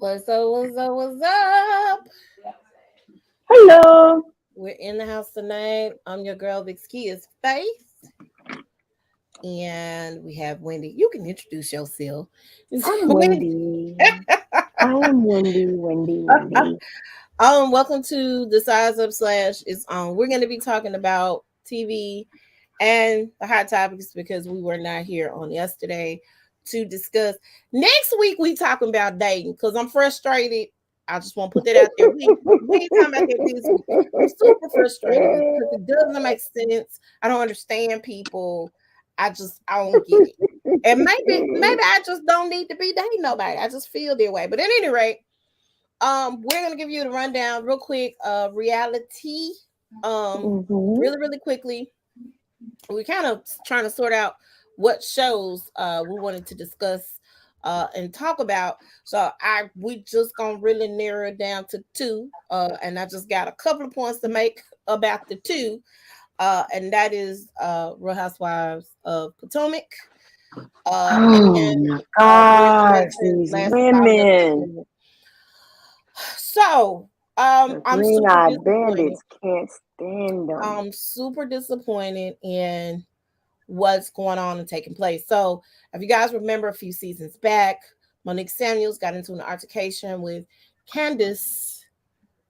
What's up? Hello. We're in the house tonight. I'm your girl, Big Ski is Faith. And we have Wendy. You can introduce yourself. I'm Wendy. Wendy. I am Wendy. Welcome to the Size Up Slash is on. We're gonna be talking about TV and the hot topics because we were not here on yesterday to discuss. Next week we talking about dating because I'm frustrated. I just want to put that out there. We ain't talking about that this week. I'm super frustrated because it doesn't make sense. I don't understand people. I don't get it. And maybe I just don't need to be dating nobody. I just feel their way. But at any rate, we're gonna give you the rundown real quick of reality. Really quickly. We're kind of trying to sort out what shows we wanted to discuss and talk about. So we just gonna really narrow it down to two. And I just got a couple of points to make about the two. And that is Real Housewives of Potomac. Oh And my gosh, Last these Survivor. women. So The I'm super green-eyed disappointed. bandits can't stand them. I'm super disappointed in what's going on and taking place. So, if you guys remember a few seasons back, Monique Samuels got into an altercation with Candace.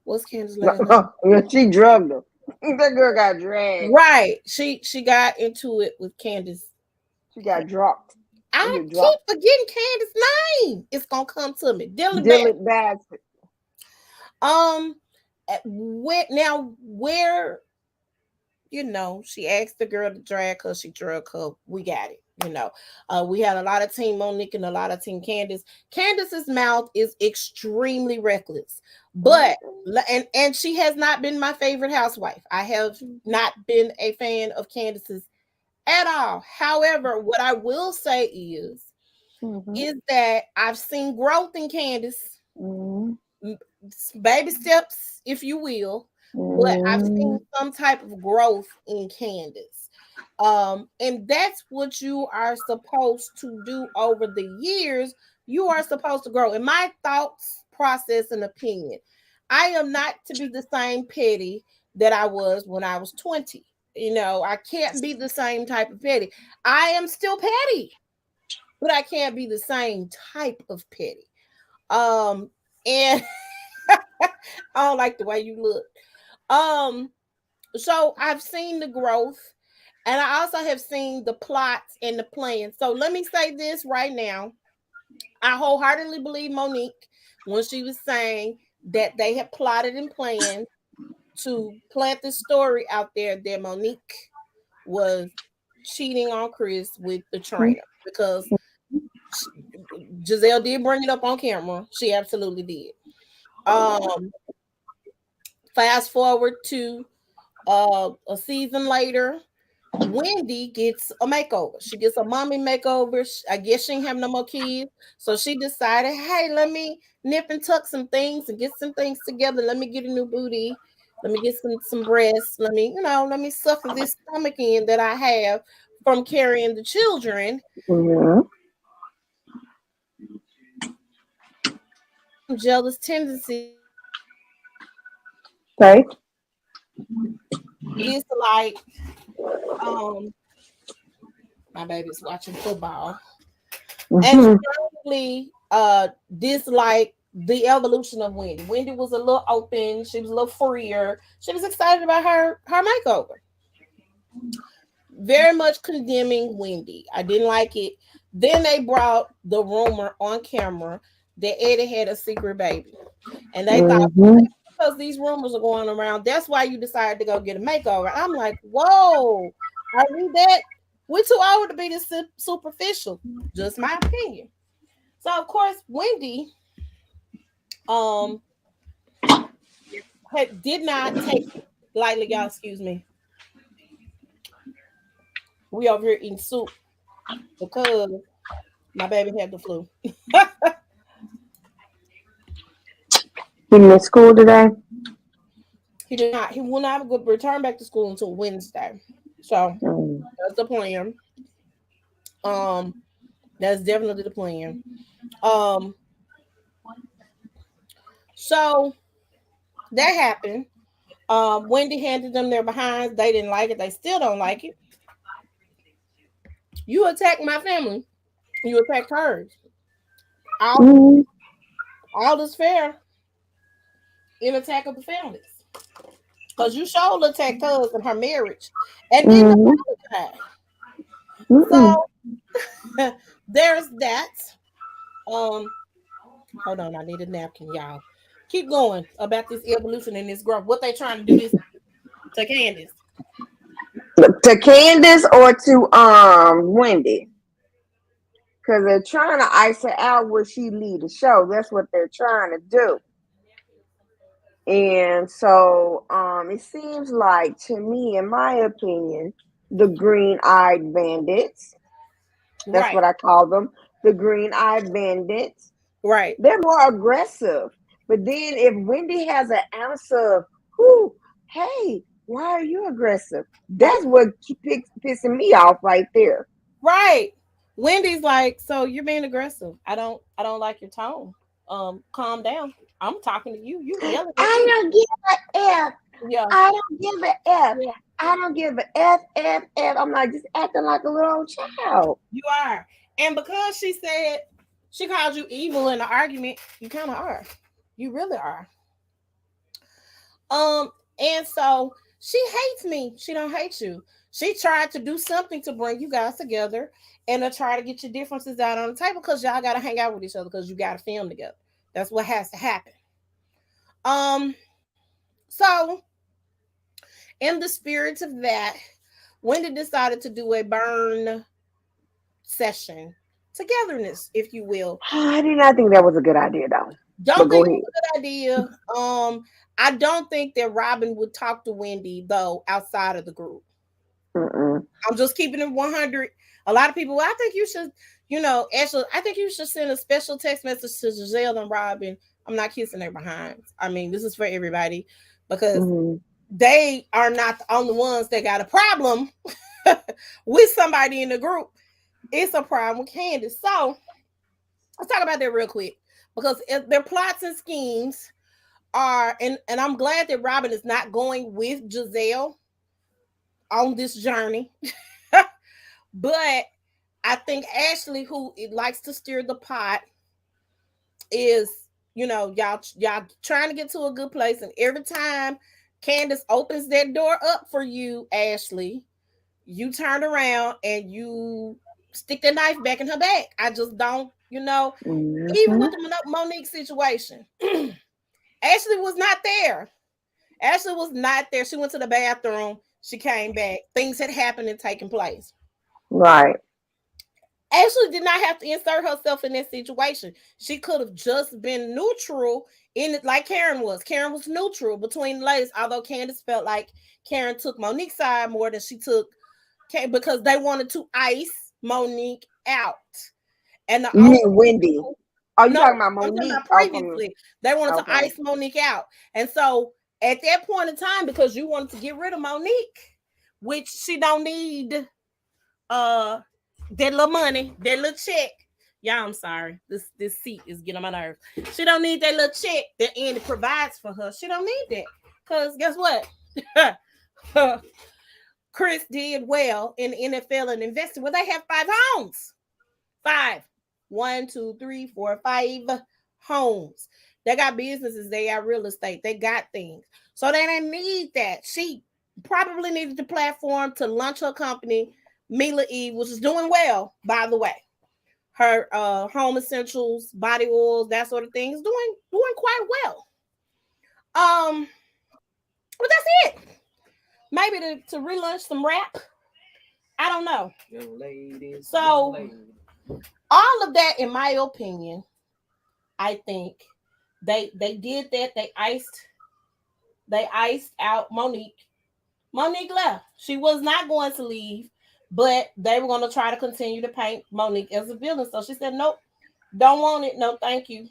What's Candace's last name? She drugged them. That girl got dragged. Right. She got into it with Candace. She got dropped. I You keep dropped. forgetting Candace's name. It's gonna come to me. Dylan Bass. Dylan Bassett. Um, where she asked the girl to drag her, she drug her. We got it. We had a lot of Team Monique and a lot of Team Candace. Candace's mouth is extremely reckless, but and she has not been my favorite housewife. I have not been a fan of Candace's at all. However, what I will say is that I've seen growth in Candace, baby steps, if you will, but I've seen some type of growth in Candace. And that's what you are supposed to do over the years. You are supposed to grow. In my thoughts, process, and opinion, I am not to be the same petty that I was when I was 20. I can't be the same type of petty. I am still petty, but I can't be the same type of petty. And I don't like the way you look. So I've seen the growth, and I also have seen the plots and the plans. So let me say this right now. I wholeheartedly believe Monique when she was saying that they had plotted and planned to plant the story out there that Monique was cheating on Chris with the trainer because Giselle did bring it up on camera. She absolutely did. Fast forward to a season later, Wendy gets a makeover. She gets a mommy makeover. I guess she ain't have no more kids. So she decided, hey, let me nip and tuck some things and get some things together. Let me get a new booty. Let me get some breasts. Let me suffer this stomach in that I have from carrying the children. Jealous tendencies. Okay. It's like my baby's watching football. And strongly dislike the evolution of Wendy. Wendy was a little open, she was a little freer. She was excited about her makeover. Very much condemning Wendy. I didn't like it. Then they brought the rumor on camera that Eddie had a secret baby. And they thought because these rumors are going around, that's why you decided to go get a makeover. I'm like, whoa, are we that? We're too old to be this superficial. Just my opinion. So of course, Wendy did not take it lightly, y'all. Excuse me. We over here eating soup because my baby had the flu. He missed school today. He did not. He will not return back to school until Wednesday. So that's the plan. Um, that's definitely the plan. Um, So that happened. Wendy handed them their behinds. They didn't like it. They still don't like it. You attacked my family. You attacked hers. All Mm-hmm. all is fair in attack of the families. Because you showed attacked hers in her marriage and didn't Mm-hmm. apologize. Mm-mm. So there's that. Um, hold on, I need a napkin, y'all. Keep going about this evolution and this growth. What they trying to do this to Candace? To Candace or to Wendy? Because they're trying to ice her out where she lead the show. That's what they're trying to do. And so it seems like to me, in my opinion, the green-eyed bandits, that's Right, what I call them, the green-eyed bandits, right, they're more aggressive. But then if Wendy has an answer, who, hey, why are you aggressive? right, That's what pissing me off right there. right. Wendy's like, so you're being aggressive. I don't like your tone. Calm down. I'm talking to you. You yelling at I me. don't give a F. Yeah, I don't give a F. yeah, I don't give a F, F, F. I'm like just acting like a little old child. you are. And because she said she called you evil in the argument, you kind of are. You really are. Um, and so she hates me. She don't hate you. She tried to do something to bring you guys together and to try to get your differences out on the table because y'all gotta hang out with each other because you gotta film together. That's what has to happen. Um, so in the spirit of that, Wendy decided to do a burn session, togetherness, if you will. I did not think that was a good idea though. But Don't go think it ahead. was a good idea. I don't think that Robin would talk to Wendy though outside of the group. Mm-mm. I'm just keeping it 100. A lot of people, well, I think you should, Ashley, I think you should send a special text message to Giselle and Robin. I'm not kissing their behinds. I mean, this is for everybody because Mm-hmm. they are not the only ones that got a problem with somebody in the group. It's a problem with Candace. So let's talk about that real quick because if their plots and schemes are, and I'm glad that Robin is not going with Giselle on this journey, but I think Ashley, who likes to steer the pot, is y'all trying to get to a good place, and every time Candace opens that door up for you, Ashley, you turn around and you stick the knife back in her back. I just don't, even Mm-hmm. with the Monique situation, Ashley was not there. Ashley was not there. She went to the bathroom. She came back. Things had happened and taken place. Right. Ashley did not have to insert herself in that situation. She could have just been neutral in it, like Karen was. Karen was neutral between the ladies, although Candace felt like Karen took Monique's side more than she took because they wanted to ice Monique out. And the You only mean Wendy? people, Are you no, talking about I'm talking Monique? about Oh, from previously, they wanted to okay. ice Monique out. And so at that point in time, because you wanted to get rid of Monique, which she don't need uh that little money, that little check. Yeah, I'm sorry. This seat is getting on my nerves. She don't need that little check that Andy provides for her. She don't need that. Cause guess what? Chris did well in the NFL and invested. Well, they have 5 homes. Five. 1, 2, 3, 4, 5 homes. They got businesses, they got real estate, they got things. So they didn't need that. She probably needed the platform to launch her company, Mila Eve, which is doing well, by the way. Her home essentials, body oils, that sort of thing is doing quite well. But that's it. Maybe to relaunch some rap. I don't know. So all of that, in my opinion, I think they did that. They iced out Monique. Monique left. She was not going to leave, but they were going to try to continue to paint Monique as a villain. So she said, "Nope, don't want it. No, thank you.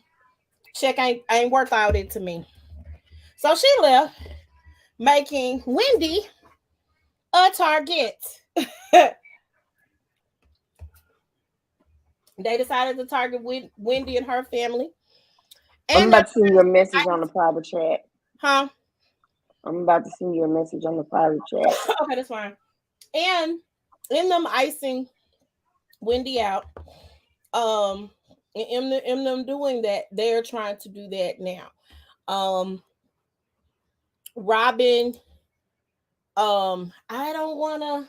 Check ain't worth all it to me." So she left, making Wendy a target. They decided to target Wendy and her family. I'm And about to send you a I, message on the private chat. huh? I'm about to send you a message on the private chat. Okay, that's fine. And in them icing Wendy out, um, in them doing that, they're trying to do that now. Um, Robin, I don't wanna,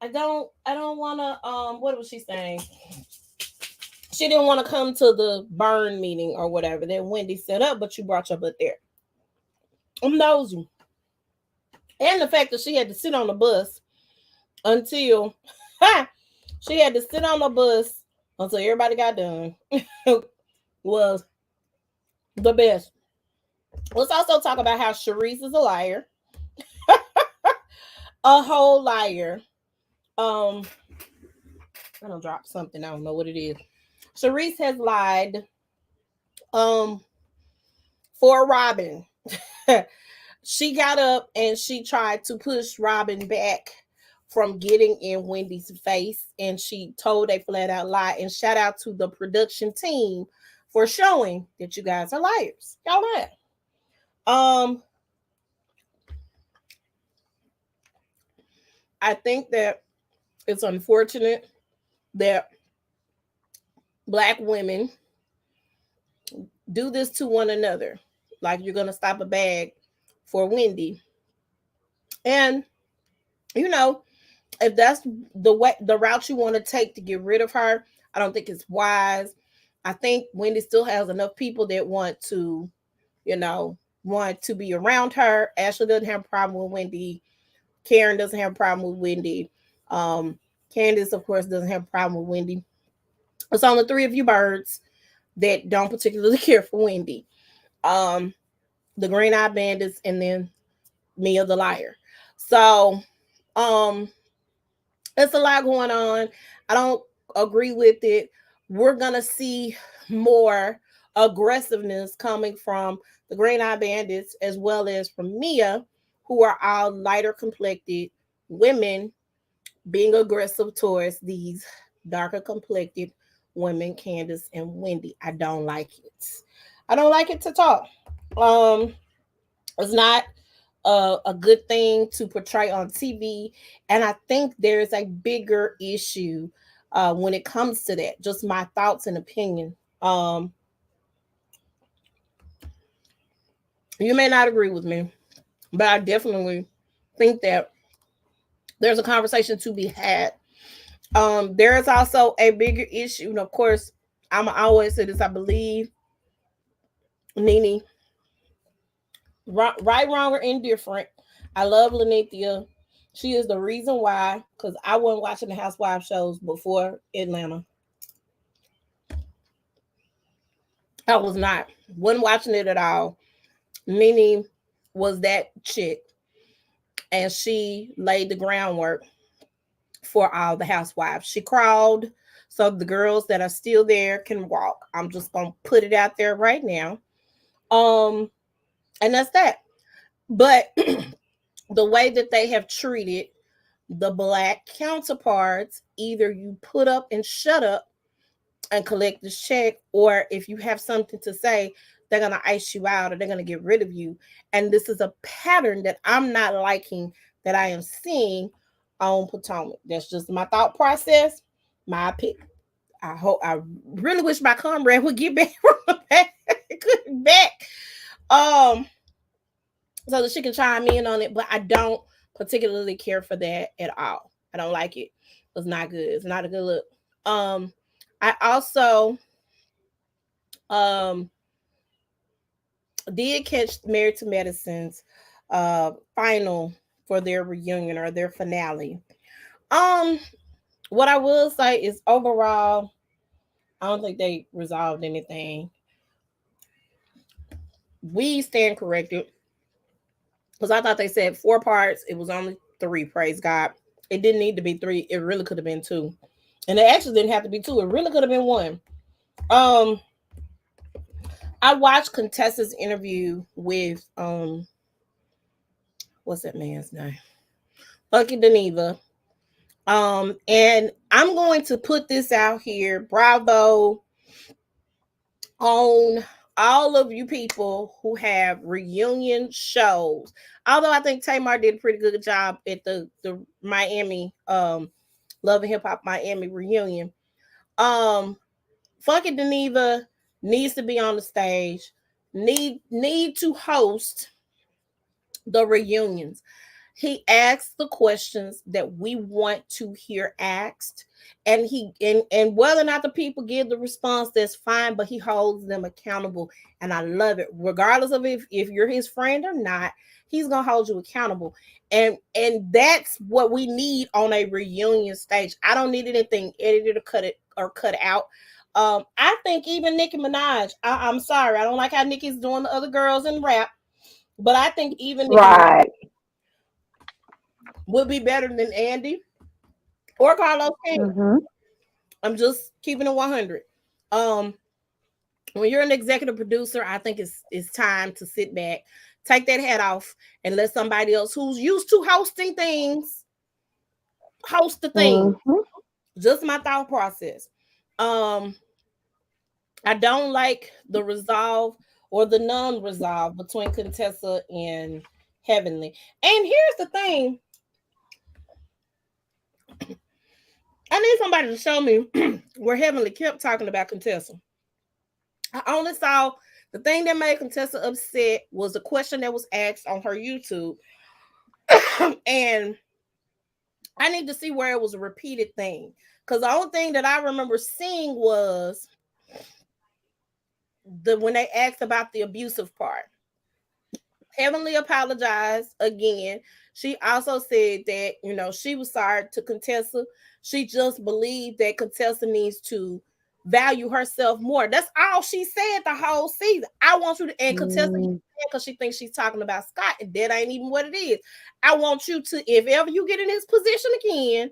I don't wanna, what was she saying? She didn't want to come to the burn meeting or whatever that Wendy set up, but you brought your butt there. I'm nosy. And the fact that she had to sit on the bus until she had to sit on the bus until everybody got done was the best. Let's also talk about how Sharice is a liar, a whole liar. Um, I don't drop something. I don't know what it is. Sharice has lied. Um, for Robin. She got up and she tried to push Robin back from getting in Wendy's face, and she told a flat out lie. And shout out to the production team for showing that you guys are liars. Y'all know that. I think that it's unfortunate that black women do this to one another. Like you're gonna stop a bag for Wendy, and you know if that's the route you want to take to get rid of her, I don't think it's wise. I think Wendy still has enough people that want to, you know, want to be around her. Ashley doesn't have a problem with Wendy. Karen doesn't have a problem with Wendy. Um, Candace, of course, doesn't have a problem with Wendy. It's only three of you birds that don't particularly care for Wendy. Um, the Green Eye Bandits, and then Mia the Liar. So, um, it's a lot going on. I don't agree with it. We're gonna see more aggressiveness coming from the Green Eye Bandits as well as from Mia, who are all lighter complected women being aggressive towards these darker complected women, Candace and Wendy. I don't like it. I don't like it at all. Um, it's not a good thing to portray on TV. And I think there's a bigger issue when it comes to that. Just my thoughts and opinion. You may not agree with me, but I definitely think that there's a conversation to be had. There is also a bigger issue. And of course, I'm always say this, I believe, Nene, right, wrong, or indifferent. I love Lanithia. She is the reason why, because I wasn't watching the Housewives shows before Atlanta. I was not. Wasn't watching it at all. Nene was that chick, and she laid the groundwork for all the housewives. She crawled so the girls that are still there can walk. I'm just gonna put it out there right now. Um, and that's that. But the way that they have treated the black counterparts, either you put up and shut up and collect this check, or if you have something to say, they're going to ice you out or they're going to get rid of you. And this is a pattern that I'm not liking, that I am seeing on Potomac. That's just my thought process, my pick. I really wish my comrade would get back back um so that she can chime in on it, but I don't particularly care for that at all. I don't like it. It's not good. It's not a good look. um I also um did catch Married to Medicine's final for their reunion or their finale. Um, what I will say is overall, I don't think they resolved anything. We stand corrected because I thought they said four parts. It was only three. Praise God. It didn't need to be three. It really could have been two, and it actually didn't have to be two. It really could have been one. Um, I watched Contessa's interview with what's that man's name? Lucky Deneva. And I'm going to put this out here. Bravo on all of you people who have reunion shows. Although I think Tamar did a pretty good job at the Miami Love and Hip Hop Miami reunion. Um Funky Geneva needs to be on the stage. Need to host the reunions. He asks the questions that we want to hear asked, and and whether or not the people give the response, that's fine, but he holds them accountable, and I love it. Regardless of if you're his friend or not, he's gonna hold you accountable, and that's what we need on a reunion stage. I don't need anything edited or cut out. I think even Nicki Minaj, I'm sorry, I don't like how Nicki's doing the other girls in rap, but I think even Nicki Minaj Right. would be better than Andy or Carlos King. Mm-hmm. I'm just keeping it 100. Um, when you're an executive producer, I think it's time to sit back, take that hat off, and let somebody else who's used to hosting things host the thing. Mm-hmm. Just my thought process. Um, I don't like the resolve or the non-resolve between Contessa and Heavenly. And here's the thing: I need somebody to show me where Heavenly kept talking about Contessa. I only saw the thing that made Contessa upset was a question that was asked on her YouTube. And I need to see where it was a repeated thing. Because the only thing that I remember seeing was when they asked about the abusive part. Heavenly apologized again. She also said that, she was sorry to Contessa. She just believed that Contessa needs to value herself more. That's all she said the whole season. I want you to, and Contessa, because she thinks she's talking about Scott, and that ain't even what it is. I want you to, if ever you get in this position again,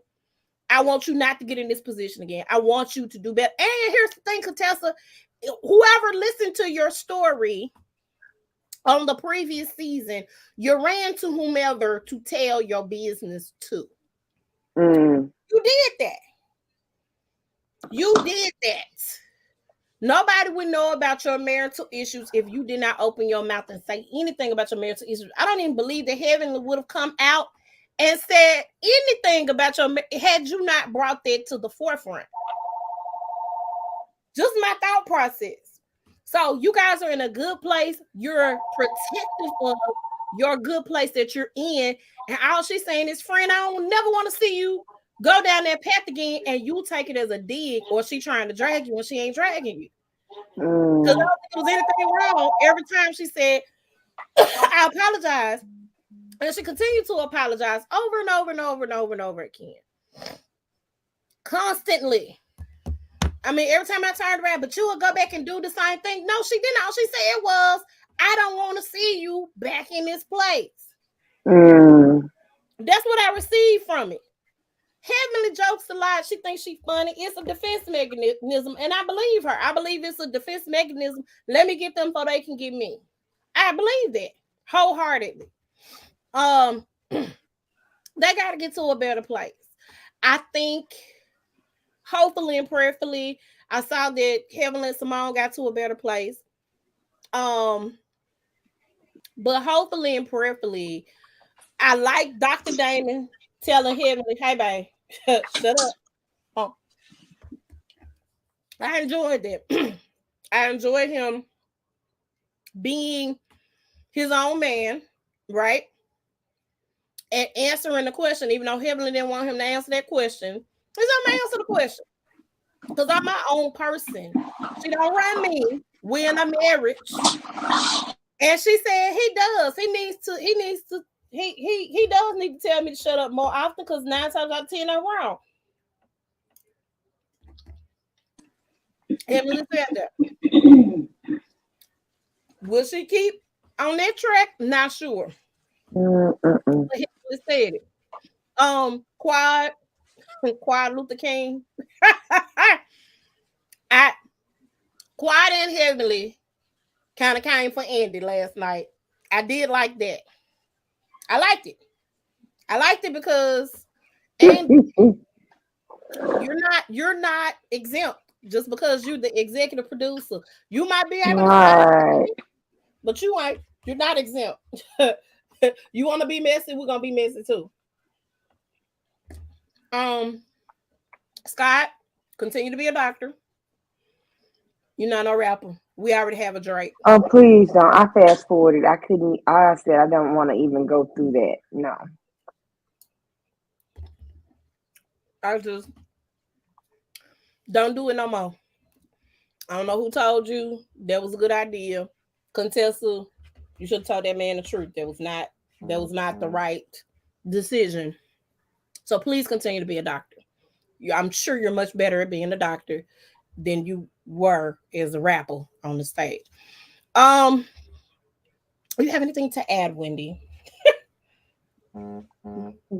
I want you not to get in this position again. I want you to do better. And here's the thing, Contessa, whoever listened to your story on the previous season, you ran to whomever to tell your business to. You did that. You did that. Nobody would know about your marital issues if you did not open your mouth and say anything about your marital issues. I don't even believe that Heavenly would have come out and said anything about had you not brought that to the forefront. Just my thought process. So you guys are in a good place. You're protective of your good place that you're in. And all she's saying is, friend, I don't never want to see you go down that path again, and you take it as a dig, or she trying to drag you when she ain't dragging you. Because I don't think there was anything wrong. Every time she said, I apologize. And she continued to apologize over and over and over and over and over again. Constantly. I mean, every time I turned around, but you would go back and do the same thing. No, she didn't. All she said was, I don't want to see you back in this place. That's what I received from it. Heavenly jokes a lot. She thinks she's funny. It's a defense mechanism, and I believe her. I believe it's a defense mechanism. Let me get them so they can get me. I believe that wholeheartedly. They got to get to a better place. I think, hopefully and prayerfully, I saw that Heavenly and Simone got to a better place. But hopefully and prayerfully, I like Dr. Damon telling Heavenly, hey, babe, shut up. Oh. I enjoyed that. I enjoyed him being his own man, right? And answering the question, even though Heavenly didn't want him to answer that question. He's going to answer the question. Because I'm my own person. She don't run me. We're in a marriage. And she said he does. He does need to tell me to shut up more often, because 9 times out of 10 I'm wrong. Emily said that. Will she keep on that track? Not sure. Emily said it. Quad Luther King. Quad and Heavenly kind of came for Andy last night. I did like that. I liked it. I liked it because Andy, you're not exempt. Just because you're the executive producer, you might be able to sign, Right. but you ain't. You're not exempt. You want to be messy? We're gonna be messy too. Um, Scott, continue to be a doctor. You're not no rapper. We already have a Drake. Oh, please don't. I fast forwarded. I couldn't. I said I don't want to even go through that. No. I just don't do it no more. I don't know who told you that was a good idea. Contessa, you should have told that man the truth. That was not the right decision. So please continue to be a doctor. I'm sure you're much better at being a doctor than you were as a rapper on the stage. Um, do you have anything to add, Wendy?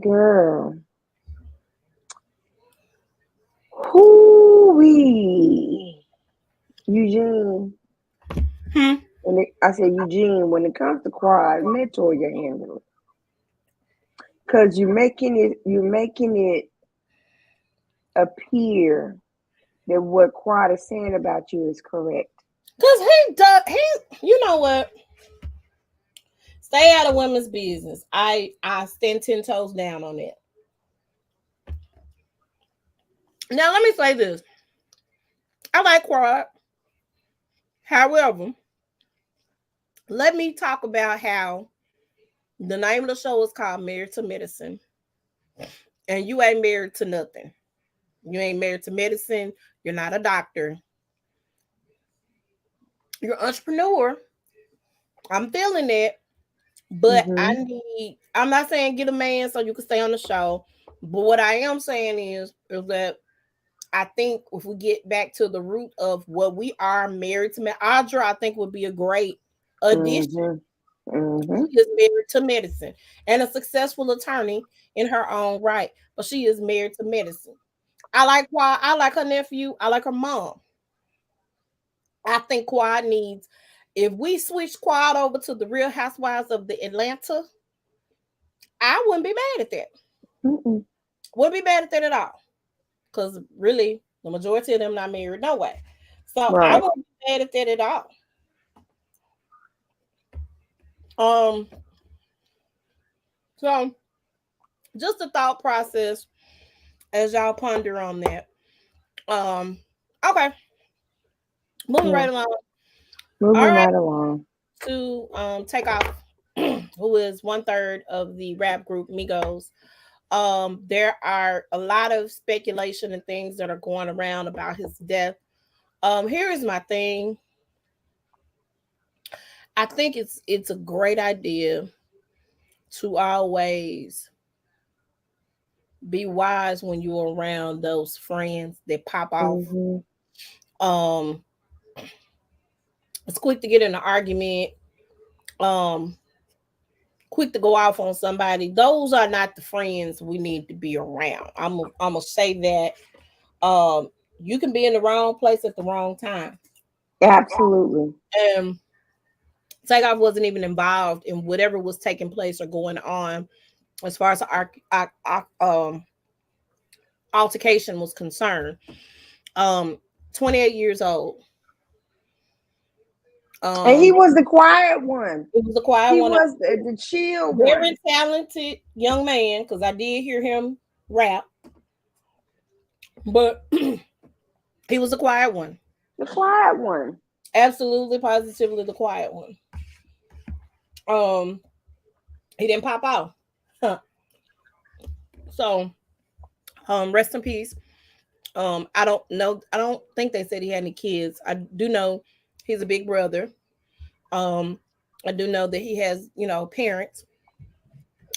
Girl. Who we Eugene. Hmm. I said Eugene. When it comes to quad, mentor your handler, cause you're making it appear that what quad is saying about you is correct. Cause he does. You know what? Stay out of women's business. I stand 10 toes down on that. Now let me say this. I like quad. However, let me talk about how the name of the show is called Married to Medicine, and you ain't married to nothing. You ain't married to medicine. You're not a doctor. You're an entrepreneur. I'm feeling that, but Mm-hmm. I'm not saying get a man so you can stay on the show. But what I am saying is that I think if we get back to the root of what we are married to, Audra, I think would be a great addition. Mm-hmm. Mm-hmm. She is married to medicine and a successful attorney in her own right, but she is married to medicine. I like her nephew. I like her mom. I think Quad needs, if we switch Quad over to the Real Housewives of the Atlanta, I wouldn't be mad at that. Mm-mm. Wouldn't be mad at that at all. Because really, the majority of them not married no way. So I Right. wouldn't be mad at that at all. So just a thought process as y'all ponder on that. Um, okay, moving Yeah. right along. All Moving right, right along. to take off, who is one third of the rap group Migos. There are a lot of speculation and things that are going around about his death. Here is my thing. I think it's a great idea to always be wise when you're around those friends that pop off. Mm-hmm. Um, it's quick to get in an argument. Um, quick to go off on somebody. Those are not the friends we need to be around. I'm gonna say that. You can be in the wrong place at the wrong time. Absolutely. And Takeoff wasn't even involved in whatever was taking place or going on as far as altercation was concerned. Um, 28 years old. And he Um, was the quiet one. it was a quiet He one. was the chill Very one. talented young man because I did hear him rap, but he was a quiet one. The quiet one. Absolutely, positively the quiet one. Um, he didn't pop out. Huh. So, rest in peace. I don't know. I don't think they said he had any kids. I do know he's a big brother. Um, I do know that he has, parents,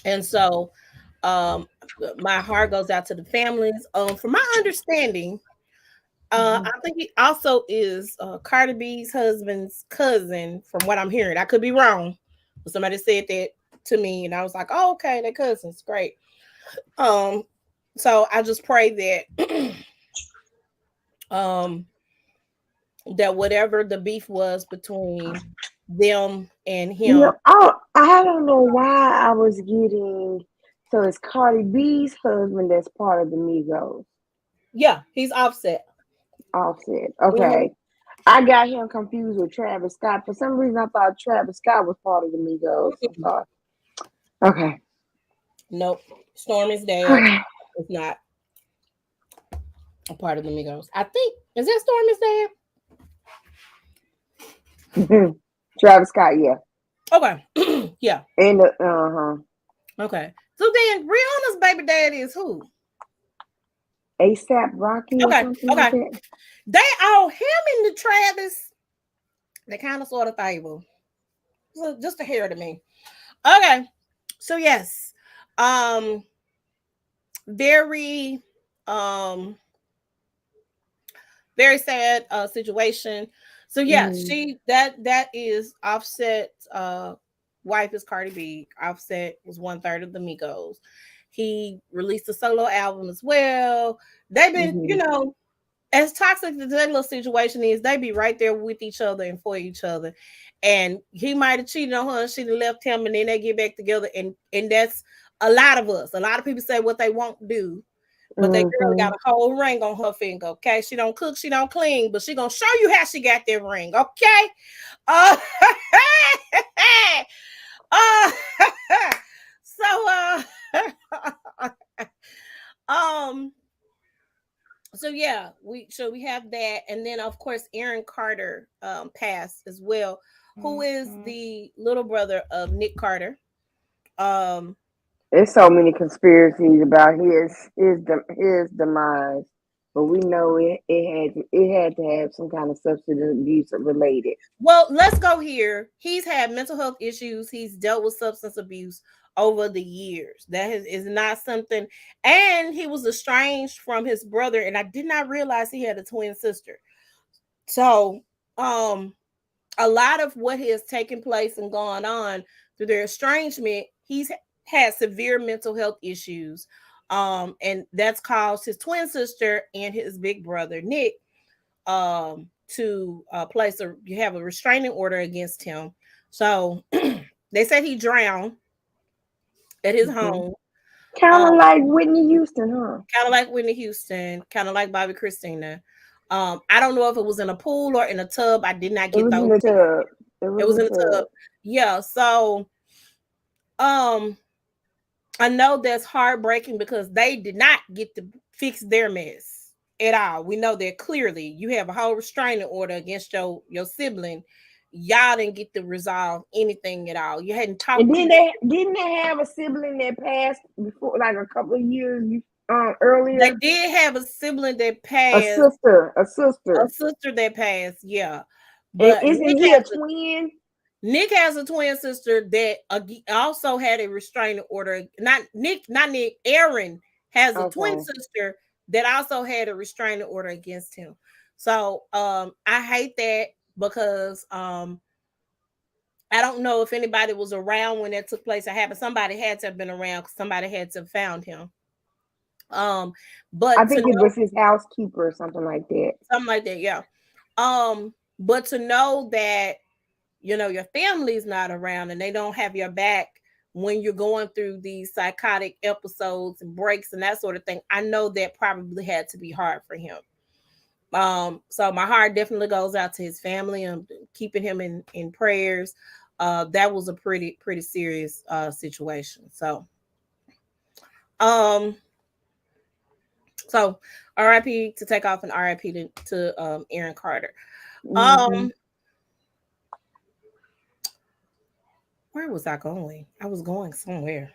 and so, um, my heart goes out to the families. From my understanding, Mm-hmm. I think he also is Cardi B's husband's cousin. From what I'm hearing, I could be wrong, but somebody said that to me, and I was like, "Oh, okay, they're cousins, great." Um, so I just pray that um that whatever the beef was between them and him, I don't know why I was getting. So it's Cardi B's husband that's part of the Migos. yeah, he's offset. Offset. Mm-hmm. Okay. I got him confused with Travis Scott. For some reason, I thought Travis Scott was part of the Migos. I'm sorry. Okay. Nope. Stormy's dad Okay. is not a part of the Migos. I think is that Stormy's dad? Travis Scott, yeah. Okay. Yeah. And the, uh-huh. Okay. So then Rihanna's baby dad is who? ASAP Rocky or Okay. something like Okay. that. They all him and the Travis. They kind of sort of favor. So just a hair to me. Okay. So yes. Um very um very sad situation. So yeah, Mm-hmm. that is Offset wife is Cardi B. Offset was one third of the Migos. He released a solo album as well. They've been, Mm-hmm. as toxic as that little situation is, they be right there with each other and for each other. And he might have cheated on her and she'd have left him and then they get back together. And that's a lot of us. A lot of people say what they won't do, but that girl Mm-hmm. got a whole ring on her finger. Okay. She don't cook, she don't clean, but she gonna show you how she got that ring. Okay. Uh, uh so um so yeah, we have that, and then of course Aaron Carter passed as well, who is the little brother of Nick Carter. Um There's so many conspiracies about his demise, but we know it had to have some kind of substance abuse related. well, let's go here. He's had mental health issues. He's dealt with substance abuse over the years. Is not something, and he was estranged from his brother, and I did not realize he had a twin sister. So, um a lot of what has taken place and gone on through their estrangement, he's had severe mental health issues. And that's caused his twin sister and his big brother Nick to place a you have a restraining order against him. So they said he drowned at his Mm-hmm. home. Kind Um, of like Whitney Houston, huh? kind of like Whitney Houston, kind of like Bobby Christina. I don't know if it was in a pool or in a tub. I did not It get was in those the details. tub. It It was was in in the a tub. tub. Yeah. So um I know that's heartbreaking because they did not get to fix their mess at all. We know that clearly. You have a whole restraining order against your sibling. Y'all didn't get to resolve anything at all. You hadn't And talked to then your they didn't they have a sibling that passed before, like a couple of years they earlier. did have a sibling that A passed, sister, a a sister. sister that passed, yeah. And But isn't he a twin? Nick has a twin sister that also had a restraining order. Not Nick. Aaron has a twin Okay. sister that also had a restraining order against him. So I hate that because I don't know if anybody was around when that took place. Or happened. Somebody had to have been around because somebody had to have found him. Um, I but to think it know was his housekeeper or something like that. something like that, yeah. But to know that your family's not around and they don't have your back when you're going through these psychotic episodes and breaks and that sort of thing, I know that probably had to be hard for him. So my heart definitely goes out to his family and keeping him in prayers. That was a pretty serious situation. Um so RIP to take off and RIP to Aaron Carter. Mm-hmm. um where was I going? I was going somewhere.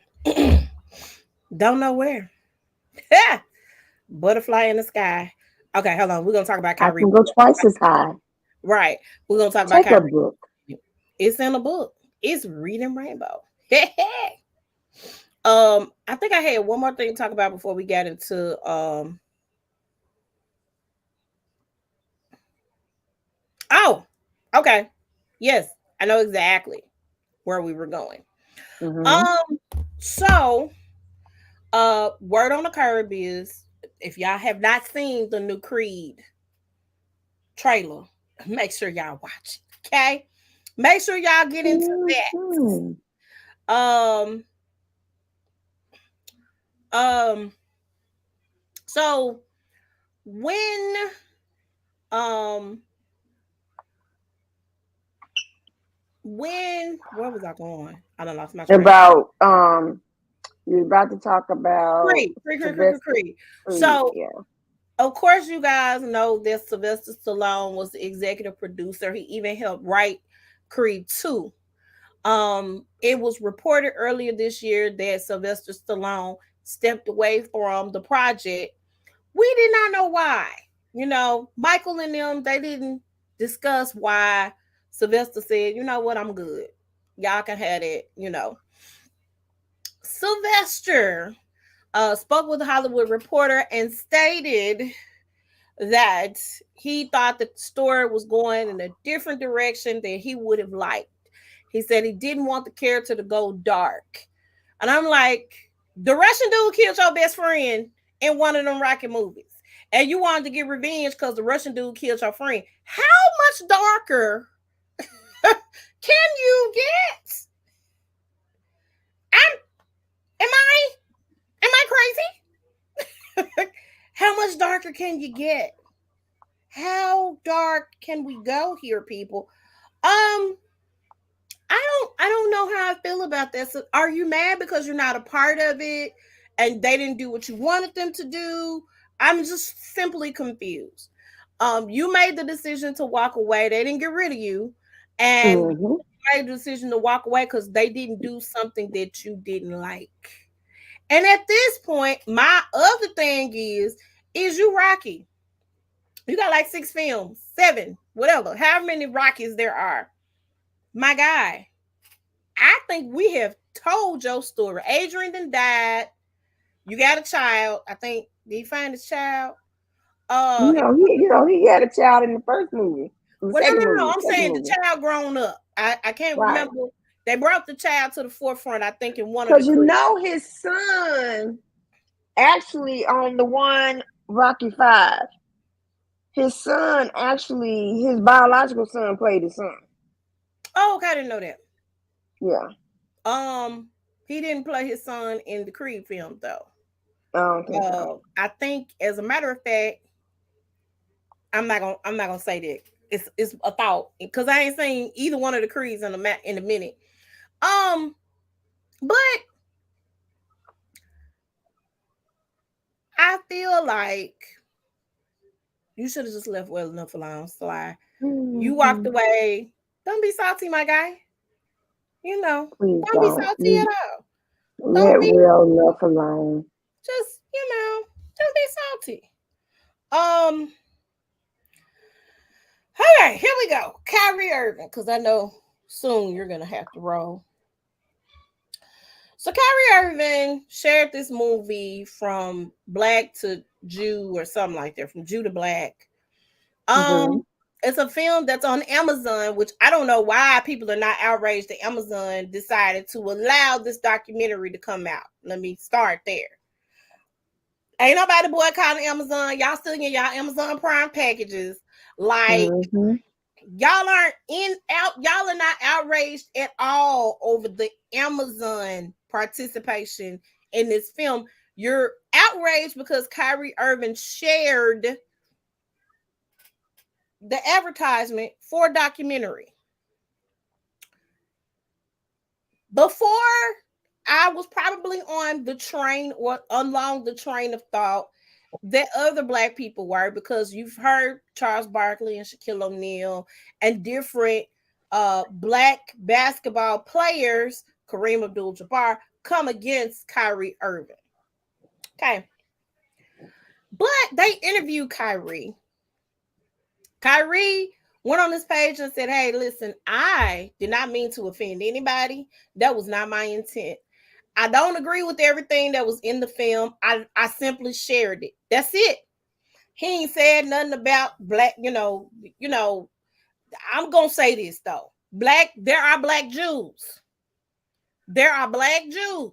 Don't know where. Butterfly in the sky. Okay, hold on. We're gonna talk about I Kyrie. can go twice as high. Right. We're gonna talk about Take a Kyrie. book. It's in a book. It's Reading Rainbow. I think I had one more thing to talk about before we got into oh, okay. Yes, I know exactly where we were going. Mm-hmm. Um, so word on the curb is if y'all have not seen the new Creed trailer, make sure y'all watch it. Okay. Make sure y'all get into Mm-hmm. that. Um, so when Um, where was I going? I done lost my train of thought. About you're about to talk about Sylvester Creed. Creed. So, Yeah. of course, you guys know that Sylvester Stallone was the executive producer. He even helped write Creed 2. It was reported earlier this year that Sylvester Stallone stepped away from the project. We did not know why. Michael and them, they didn't discuss why. Sylvester said, you know what, I'm good. Y'all can have it. Sylvester spoke with a Hollywood Reporter and stated that he thought the story was going in a different direction than he would have liked. He said he didn't want the character to go dark. And I'm like, the Russian dude killed your best friend in one of them Rocky movies. And you wanted to get revenge because the Russian dude killed your friend. How much darker can you get? I'm, am I crazy? How much darker can you get? How dark can we go here, people? I don't know how I feel about that. So are you mad because you're not a part of it and they didn't do what you wanted them to do? I'm just simply confused. You made the decision to walk away. They didn't get rid of you, and you Mm-hmm. made the decision to walk away because they didn't do something that you didn't like. And at this point, my other thing is you Rocky? You got like 6 films, 7, whatever, however many Rockies there are. My guy, I think we have told your story. Adrian then died. You got a child. I think, did he find his child? Uh, He had a child in the first movie, the well, no, second no, no. movie, I'm second saying the movie. child grown up. I can't Right. remember. They brought the child to the forefront. I think in one of the Because crews. his son actually on the one Rocky Five, his son actually, his biological son played his son. Oh, okay, I didn't know that. Yeah. Um, he didn't play his son in the Creed film though. I don't think so. I think, as a matter of fact, I'm not gonna say that. It's a thought because I ain't seen either one of the Creeds in a minute. Um, but I feel like you should have just left well enough alone, Sly. You walked Mm-hmm. away. Don't be salty, my guy. Please Don't be don't. salty at all. Don't Let be well enough alone. just, don't be salty. Um, all right, here we go. Kyrie Irving, because I know soon you're gonna have to roll. So Kyrie Irving shared this movie from Black to Jew or something like that, from Jew to Black. Mm-hmm. Um, it's a film that's on Amazon, which I don't know why people are not outraged that Amazon decided to allow this documentary to come out. Let me start there. Ain't nobody boycotting Amazon. Y'all still getting y'all Amazon Prime packages. Like, Mm-hmm. y'all are not outraged at all over the Amazon participation in this film. You're outraged because Kyrie Irving shared the advertisement for a documentary. Before, I was probably on the train or along the train of thought that other Black people were, because you've heard Charles Barkley and Shaquille O'Neal and different Black basketball players, Kareem Abdul-Jabbar, come against Kyrie Irving. Okay. But they interviewed Kyrie. Kyrie went on this page and said, hey, listen, I did not mean to offend anybody. That was not my intent. I don't agree with everything that was in the film. I simply shared it. That's it. He ain't said nothing about Black, I'm gonna say this though. There are Black Jews. There are Black Jews.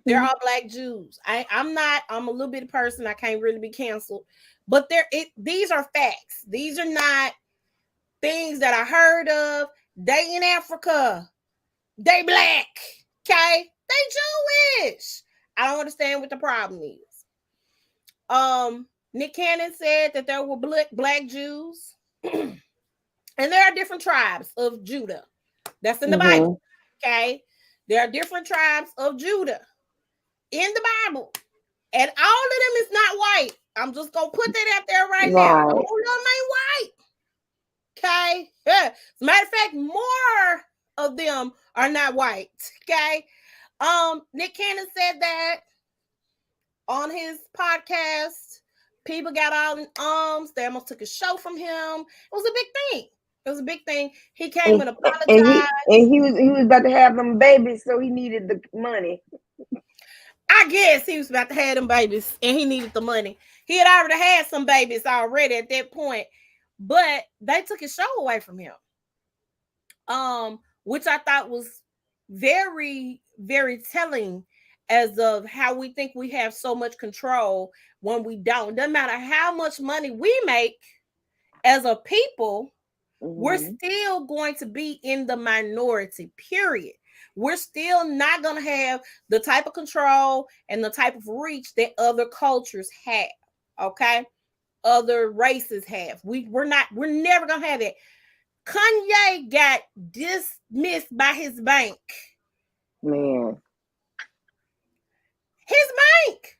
There Mm-hmm. are Black Jews. I'm a little bit of person. I can't really be canceled. But these are facts. These are not things that I heard of. They in Africa. They Black. Okay? They Jewish. I don't understand what the problem is. Nick Cannon said that there were black Jews, and there are different tribes of Judah. That's in the Bible. Okay, there are different tribes of Judah in the Bible, and all of them is not white. I'm just gonna put that out there right now. All of them ain't white. Okay. Yeah. As a matter of fact, more of them are not white. Okay. Nick Cannon said that on his podcast. People got all in arms. They almost took a show from him. It was a big thing. It was a big thing. He came and apologized. And he was about to have them babies, so he needed the money. I guess he was about to have them babies and he needed the money. He had already had some babies already at that point, but they took his show away from him. Which I thought was very, very telling as of how we think we have so much control when we don't. Doesn't matter how much money we make as a people, we're still going to be in the minority, period. We're still not going to have the type of control and the type of reach that other cultures have. Okay. Other races have. We're never going to have it. Kanye got dismissed by his bank. Man. His bank.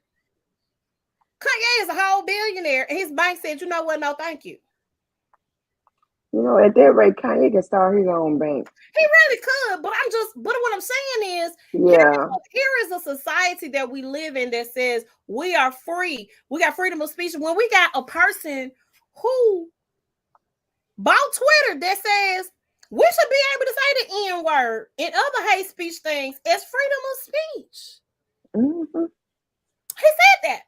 Kanye is a whole billionaire. And his bank said, you know what? No, thank you. You know, at that rate, Kanye can start his own bank. He really could, but what I'm saying is, here is a society that we live in that says we are free. We got freedom of speech. When we got a person who bought Twitter that says we should be able to say the N-word and other hate speech things as freedom of speech. He said that.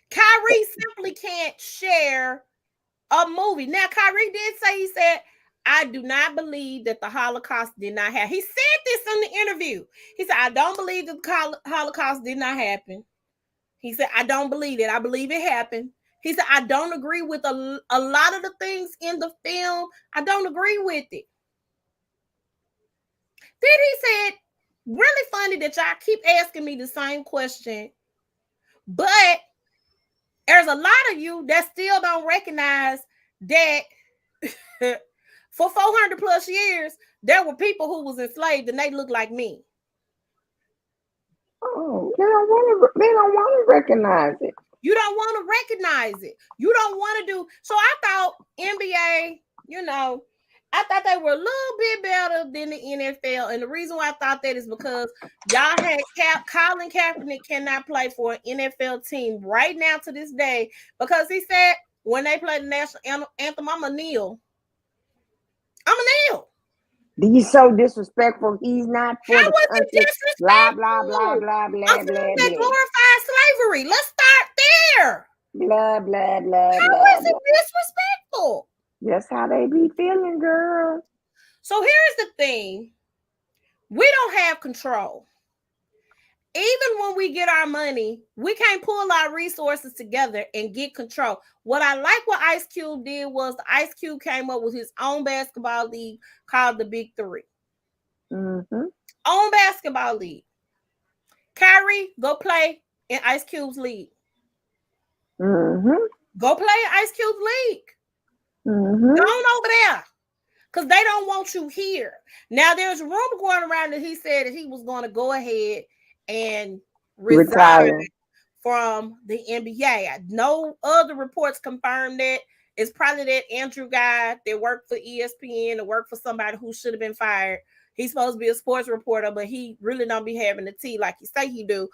Kyrie simply can't share a movie. Now, Kyrie did say, he said, I do not believe that the Holocaust did not happen. He said this in the interview. He said, I don't believe that the Holocaust did not happen. He said, I don't believe it. I believe it happened. He said, I don't agree with a lot of the things in the film. I don't agree with it. Then he said, really funny that y'all keep asking me the same question, but there's a lot of you that still don't recognize that for 400 plus years, there were people who was enslaved and they look like me. Oh, they don't want to recognize it. You don't want to recognize it. You don't want to do. So I thought NBA, I thought they were a little bit better than the NFL. And the reason why I thought that is because y'all had Colin Kaepernick cannot play for an NFL team right now to this day because he said when they play the national anthem, I'm a kneel. He's so disrespectful. He's not for the country. Disrespectful? Blah, blah, blah, blah, blah, I'm blah, blah. Glorified slavery. Let's start there. Blah, blah, blah, How blah, is it disrespectful? That's how they be feeling, girl. So here's the thing. We don't have control. Even when we get our money, we can't pull our resources together and get control. What I like what Ice Cube did was the Ice Cube came up with his own basketball league called the Big Three. Own basketball league. Kyrie, go play in Ice Cube's league. Go play in Ice Cube's league. Go on over there. Because they don't want you here. Now, there's a rumor going around that he said that he was going to go ahead and retire from the NBA. No other reports confirm that. It's probably that Andrew guy that worked for ESPN or worked for somebody who should have been fired. He's supposed to be a sports reporter, but he really don't be having the tea like you say he do.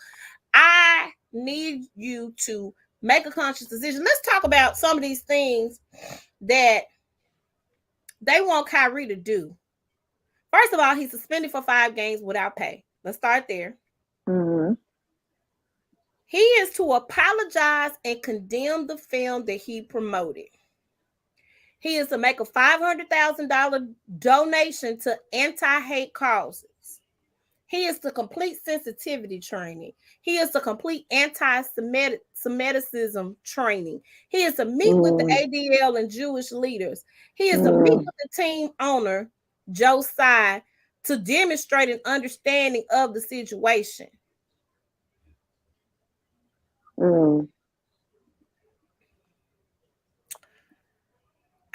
I need you to make a conscious decision. Let's talk about some of these things that they want Kyrie to do. First of all, he's suspended for 5 games without pay. Let's start there. He is to apologize and condemn the film that he promoted. He is to make a $500,000 donation to anti-hate causes. He is to complete sensitivity training. He is to complete anti-Semitism training. He is to meet with the ADL and Jewish leaders. He is to meet with the team owner, Joe Tsai, to demonstrate an understanding of the situation.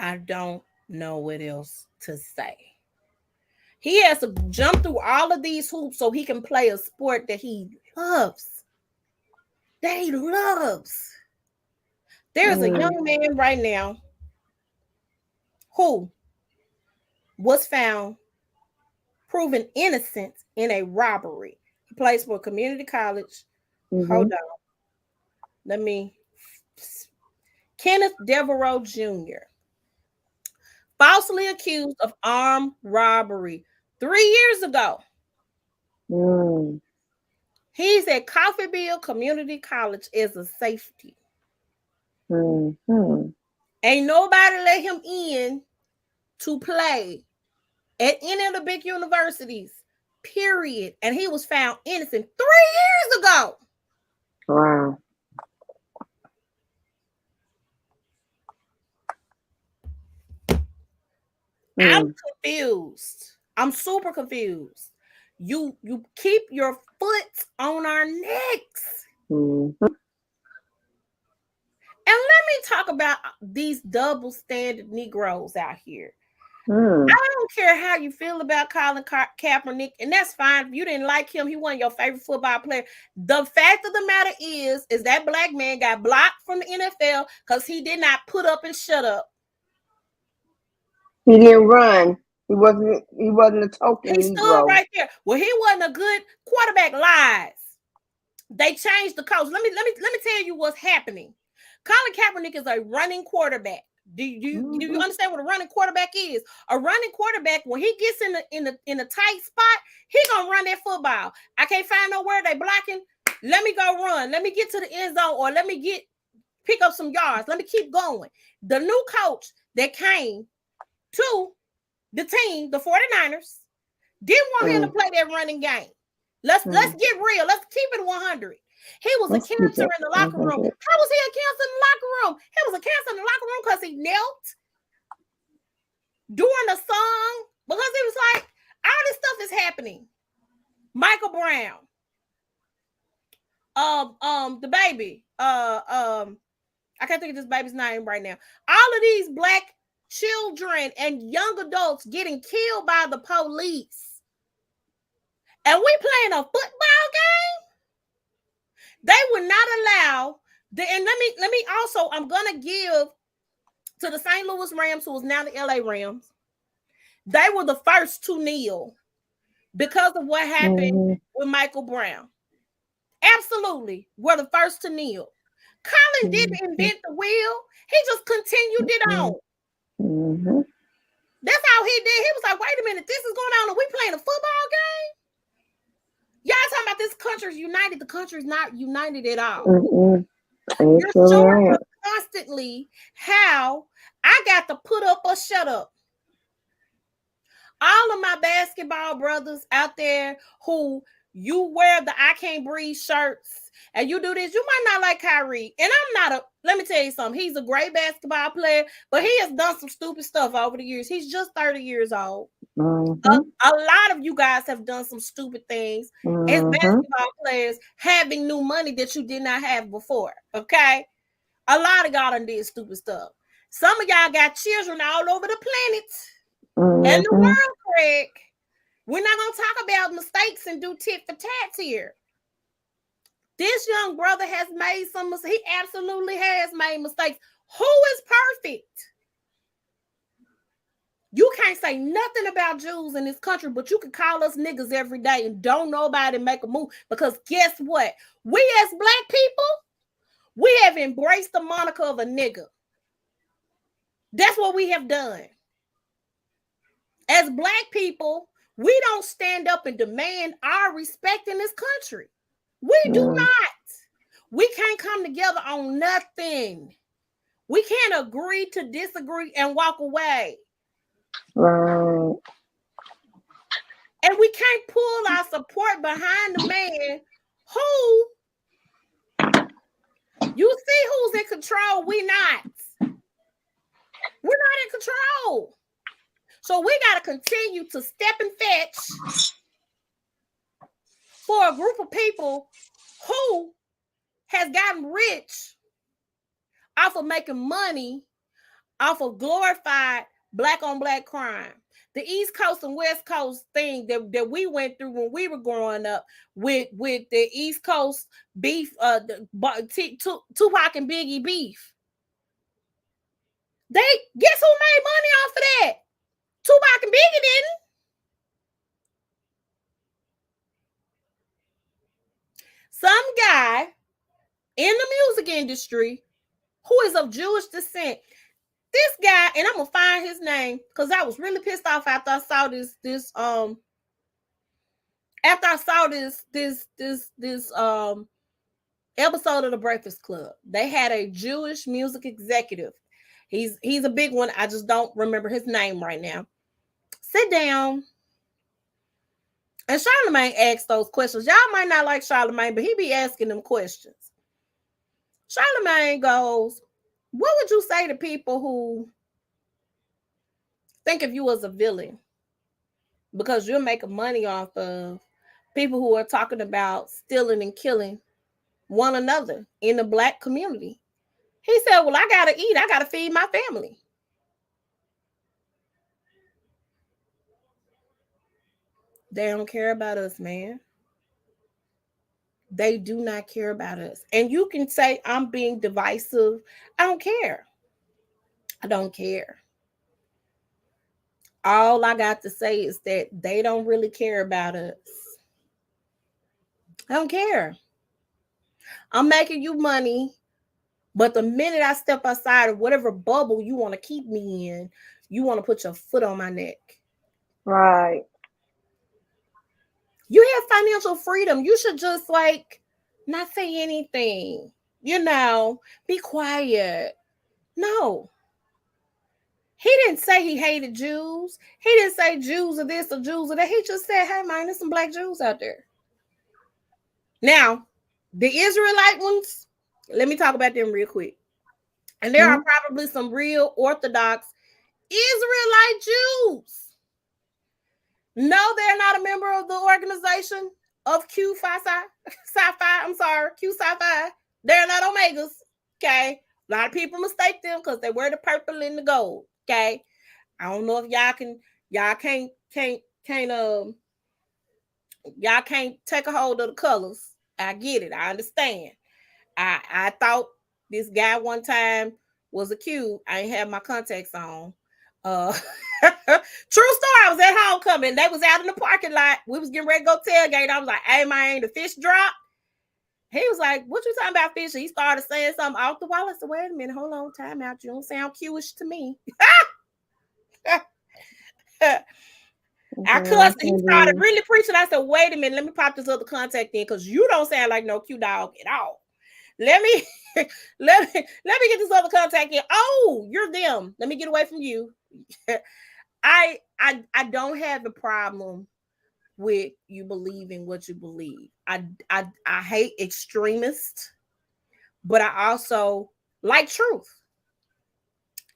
I don't know what else to say. He has to jump through all of these hoops so he can play a sport that he loves. That he loves. There's a young man right now who was found proven innocent in a robbery. He plays for a community college. Hold on. Let me. Kenneth Devereaux Jr. falsely accused of armed robbery 3 years ago. He's at Coffeyville Community College as a safety. Ain't nobody let him in to play at any of the big universities, period. And he was found innocent 3 years ago. Wow. I'm confused. I'm super confused. You keep your foot on our necks. And let me talk about these double standard Negroes out here. I don't care how you feel about Colin Kaepernick, and that's fine. If you didn't like him, he wasn't your favorite football player. The fact of the matter is that black man got blocked from the NFL because he did not put up and shut up. He didn't run. He wasn't a token He Negro. stood right there. Well, he wasn't a good quarterback. Lies. They changed the coach. Let me tell you what's happening. Colin Kaepernick is a running quarterback. Do you understand what a running quarterback is? A running quarterback, when he gets in a tight spot, he gonna run that football. I can't find nowhere they blocking. Let me go run. Let me get to the end zone, or let me pick up some yards. Let me keep going. The new coach that came to the team, the 49ers, didn't want him to play that running game. Let's get real. Let's keep it 100. He was a cancer in the locker room. How was he a cancer in the locker room? He was a cancer in the locker room because he knelt during the song, because he was like, all this stuff is happening. Michael Brown, the baby, I can't think of this baby's name right now. All of these black children and young adults getting killed by the police, and we playing a football game. They would not allow and let me also, I'm gonna give to the St. Louis Rams, who is now the LA Rams. They were the first to kneel because of what happened with Michael Brown. Absolutely, were the first to kneel. Colin didn't invent the wheel; he just continued it on. That's how he did. He was like, "Wait a minute, this is going on, and we playing a football game." Y'all talking about this country's united. The country's not united at all. You're showing us constantly how I got to put up or shut up. All of my basketball brothers out there who you wear the I Can't Breathe shirts and you do this, you might not like Kyrie. And let me tell you something. He's a great basketball player, but he has done some stupid stuff over the years. He's just 30 years old. A lot of you guys have done some stupid things as basketball players, having new money that you did not have before. Okay, a lot of y'all done did stupid stuff. Some of y'all got children all over the planet and the world, Craig. We're not gonna talk about mistakes and do tit for tat here. This young brother has made some mistakes. He absolutely has made mistakes. Who is perfect? You can't say nothing about Jews in this country, but you can call us niggas every day and don't nobody make a move, because guess what? We as black people, we have embraced the moniker of a nigga. That's what we have done. As black people, we don't stand up and demand our respect in this country. We do not. We can't come together on nothing. We can't agree to disagree and walk away. Right. And we can't pull our support behind the man who, you see who's in control. We not. We're not in control. So we got to continue to step and fetch for a group of people who has gotten rich off of making money off of glorified black on black crime. The East Coast and West Coast thing that we went through when we were growing up with the East Coast beef, Tupac and Biggie beef. They guess who made money off of that? Tupac and Biggie didn't. Some guy in the music industry who is of Jewish descent. This guy, and I'm gonna find his name because I was really pissed off after I saw this episode of The Breakfast Club. They had a Jewish music executive. He's a big one. I just don't remember his name right now. Sit down. And Charlamagne asked those questions. Y'all might not like Charlamagne, but he be asking them questions. Charlamagne goes, what would you say to people who think of you as a villain because you're making money off of people who are talking about stealing and killing one another in the black community? He said, well, I gotta eat. I gotta feed my family. They don't care about us, man. They do not care about us. And you can say I'm being divisive. I don't care. I don't care. All I got to say is that they don't really care about us. I don't care. I'm making you money, but the minute I step outside of whatever bubble you want to keep me in, you want to put your foot on my neck. Right. You have financial freedom. You should just not say anything. Be quiet. No. He didn't say he hated Jews. He didn't say Jews are this or Jews are that. He just said, hey, man, there's some black Jews out there. Now, the Israelite ones, let me talk about them real quick. And there are probably some real Orthodox Israelite Jews. No, they're not a member of the organization of Q Sci-Fi. I'm sorry, Q Sci-Fi. They're not Omegas. Okay. A lot of people mistake them because they wear the purple and the gold. Okay. I don't know if y'all can't take a hold of the colors. I get it. I understand. I thought this guy one time was a Q. I ain't have my contacts on. True story. I was at homecoming. They was out in the parking lot. We was getting ready to go tailgate. I was like, hey man, the fish dropped. He was like, what you talking about fish? And he started saying something off the wall. I said, wait a minute, hold on, time out. You don't sound Q-ish to me. I cussed and he started really preaching. I said, wait a minute, let me pop this other contact in because you don't sound like no Q dog at all. Let me get this other contact in. Oh, you're them. Let me get away from you. I don't have a problem with you believing what you believe. I hate extremists, but I also like truth.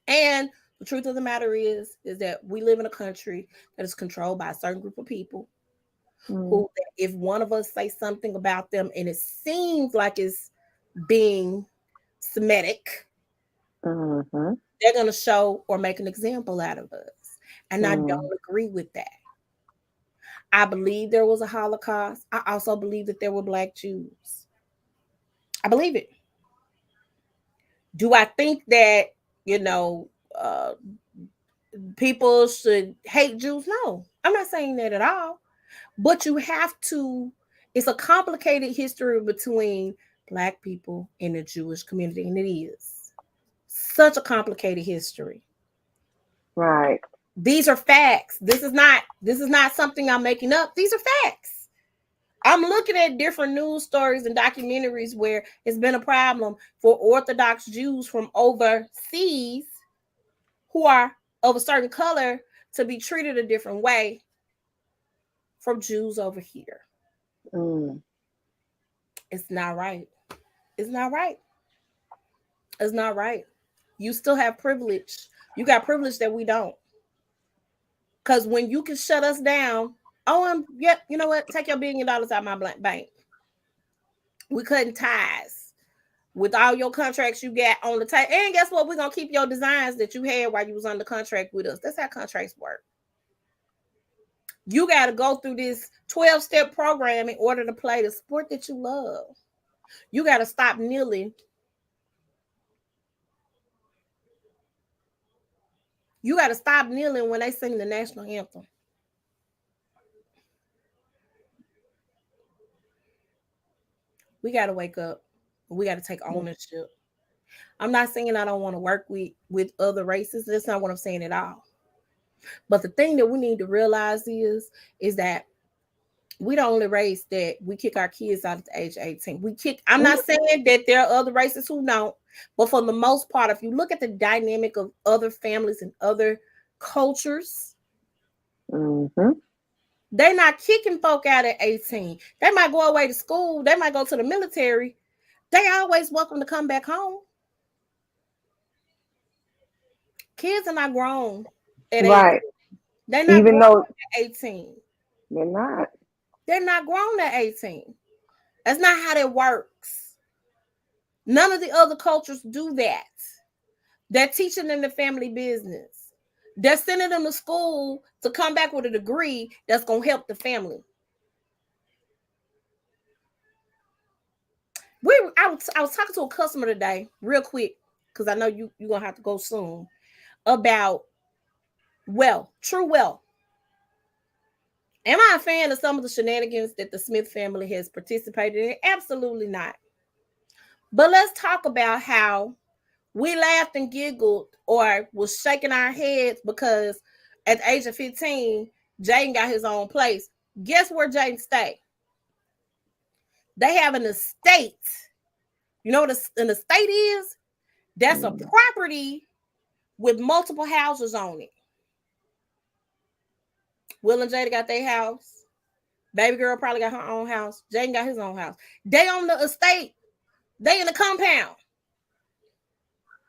And the truth of the matter is that we live in a country that is controlled by a certain group of people who, if one of us say something about them and it seems like it's being Semitic, they're going to show or make an example out of us. And I don't agree with that. I believe there was a Holocaust. I also believe that there were black Jews. I believe it. Do I think that, people should hate Jews? No, I'm not saying that at all. But you have to, it's a complicated history between black people and the Jewish community. And it is such a complicated history. Right. These are facts. This is not something I'm making up. These are facts. I'm looking at different news stories and documentaries where it's been a problem for Orthodox Jews from overseas who are of a certain color to be treated a different way from Jews over here. It's not right. It's not right. It's not right. You still have privilege. You got privilege that we don't. Because when you can shut us down, you know what? Take your $1 billion out of my bank. We cutting ties. with all your contracts you got on the table. And guess what? We're gonna keep your designs that you had while you was under contract with us. That's how contracts work. You got to go through this 12-step program in order to play the sport that you love. You got to stop kneeling. You got to stop kneeling when they sing the national anthem. We got to wake up. We got to take ownership. I'm not saying I don't want to work with other races. That's not what I'm saying at all. But the thing that we need to realize is that we the only race that we kick our kids out at the age of 18. I'm not saying that there are other races who don't, but for the most part, if you look at the dynamic of other families and other cultures, they're not kicking folk out at 18. They might go away to school. They might go to the military. They always welcome to come back home. Kids are not grown at 18. They're not Even grown though at 18. they're not. They're not grown at 18. That's not how that works. None of the other cultures do that. They're teaching them the family business. They're sending them to school to come back with a degree that's going to help the family. I was talking to a customer today, real quick, because I know you're going to have to go soon, about wealth, true wealth. Am I a fan of some of the shenanigans that the Smith family has participated in? Absolutely not. But let's talk about how we laughed and giggled or was shaking our heads because at the age of 15, Jaden got his own place. Guess where Jaden stayed? They have an estate. You know what an estate is? That's a property with multiple houses on it. Will and Jada got their house. Baby girl probably got her own house. Jaden got his own house. They on the estate. They in the compound.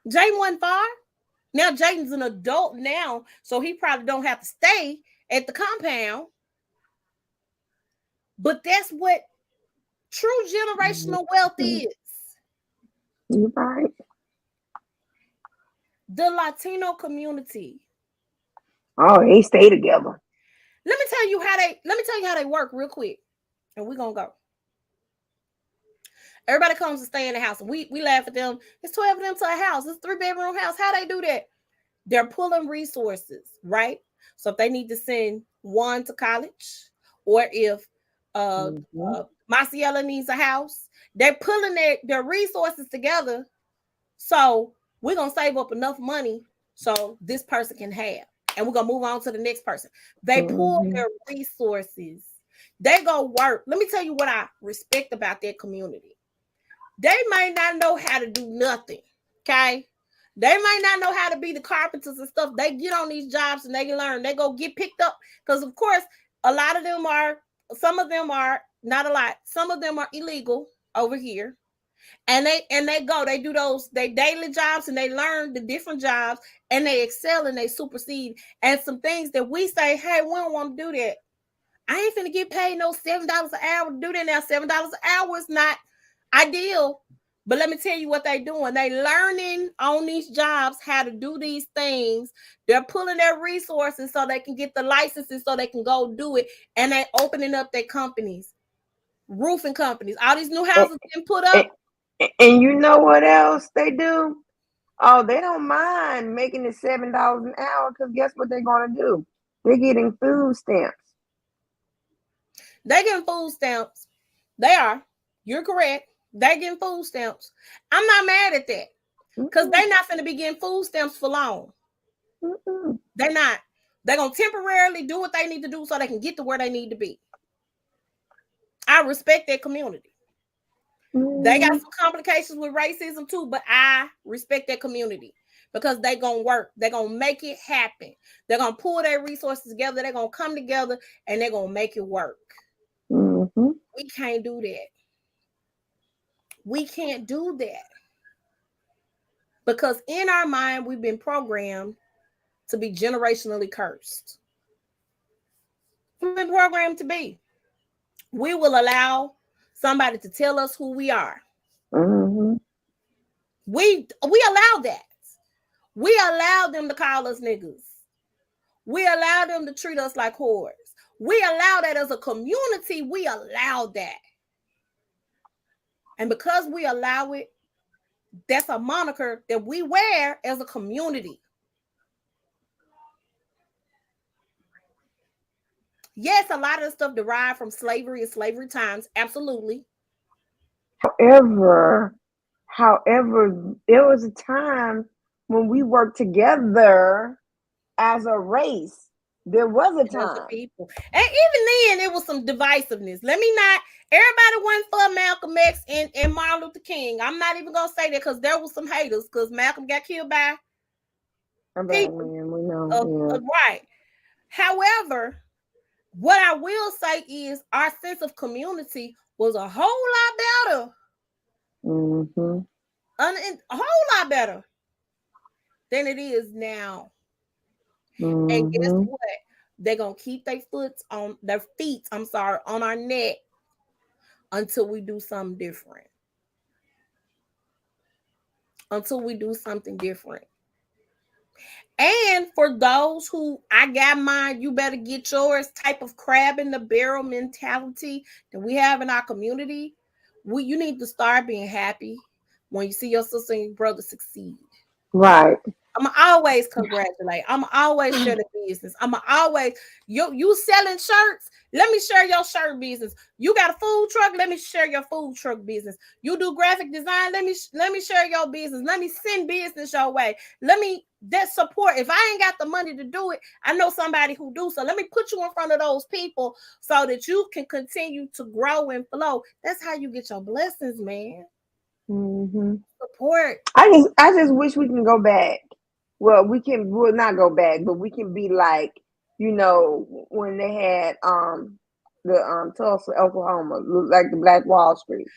Jaden wasn't far. Now Jaden's an adult now, so he probably don't have to stay at the compound. But that's what true generational wealth is. You're right. The Latino community. Oh, they stay together. Let me tell you how they work real quick. And we're gonna go. Everybody comes to stay in the house. We laugh at them. It's 12 of them to a house. It's a 3-bedroom house. How they do that? They're pulling resources, right? So if they need to send one to college, or if Marciela needs a house, they're pulling their resources together. So we're gonna save up enough money so this person can have, and we're gonna move on to the next person. They pull their resources. They go work. Let me tell you what I respect about that community. They might not know how to do nothing, okay? They might not know how to be the carpenters and stuff. They get on these jobs and they learn. They go get picked up because, of course, some of them are, not a lot, some of them are illegal over here. And they do they daily jobs and they learn the different jobs and they excel and they supersede. And some things that we say, hey, we don't want to do that. I ain't finna get paid no $7 an hour to do that now. $7 an hour is not ideal. But let me tell you what they're doing. They learning on these jobs how to do these things. They're pulling their resources so they can get the licenses so they can go do it. And they opening up their companies, roofing companies. All these new houses being put up. And you know what else they do? Oh, they don't mind making it $7 an hour because guess what they're going to do? They're getting food stamps. They're getting food stamps. They are. You're correct. They're getting food stamps. I'm not mad at that because they're not going to be getting food stamps for long. They're not. They're going to temporarily do what they need to do so they can get to where they need to be. I respect that community. They got some complications with racism too, but I respect that community because they're going to work. They're going to make it happen. They're going to pull their resources together. They're going to come together and they're going to make it work. We can't do that. We can't do that. Because in our mind, we've been programmed to be generationally cursed. We've been programmed to be. We will allow somebody to tell us who we are. We allow that. We allow them to call us niggas. We allow them to treat us like whores. We allow that as a community. We allow that. And because we allow it, that's a moniker that we wear as a community. Yes, a lot of the stuff derived from slavery and slavery times. Absolutely. However, however, there was a time when we worked together as a race. There was a As a time. people. And even then, it was some divisiveness. Let me not, everybody went for Malcolm X and Martin Luther King. I'm not even going to say that because there was some haters because Malcolm got killed by A black people. man, we know. Right. However, what I will say is our sense of community was a whole lot better. Mm-hmm. A whole lot better than it is now. And guess Mm-hmm. what? They're gonna keep their feet, I'm sorry, on our neck until we do something different. Until we do something different. And for those who I got mine, you better get yours type of crab in the barrel mentality that we have in our community. You need to start being happy when you see your sister and your brother succeed. Right. I'm always congratulate. I'm always share the business. I'm always you selling shirts. Let me share your shirt business. You got a food truck. Let me share your food truck business. You do graphic design. Let me share your business. Let me send business your way. Let me that support. If I ain't got the money to do it, I know somebody who do. So let me put you in front of those people so that you can continue to grow and flow. That's how you get your blessings, man. Mm-hmm. Support. I just wish we can go back. Well, we'll not go back, but we can be like, when they had the Tulsa, Oklahoma, look like the Black Wall Street.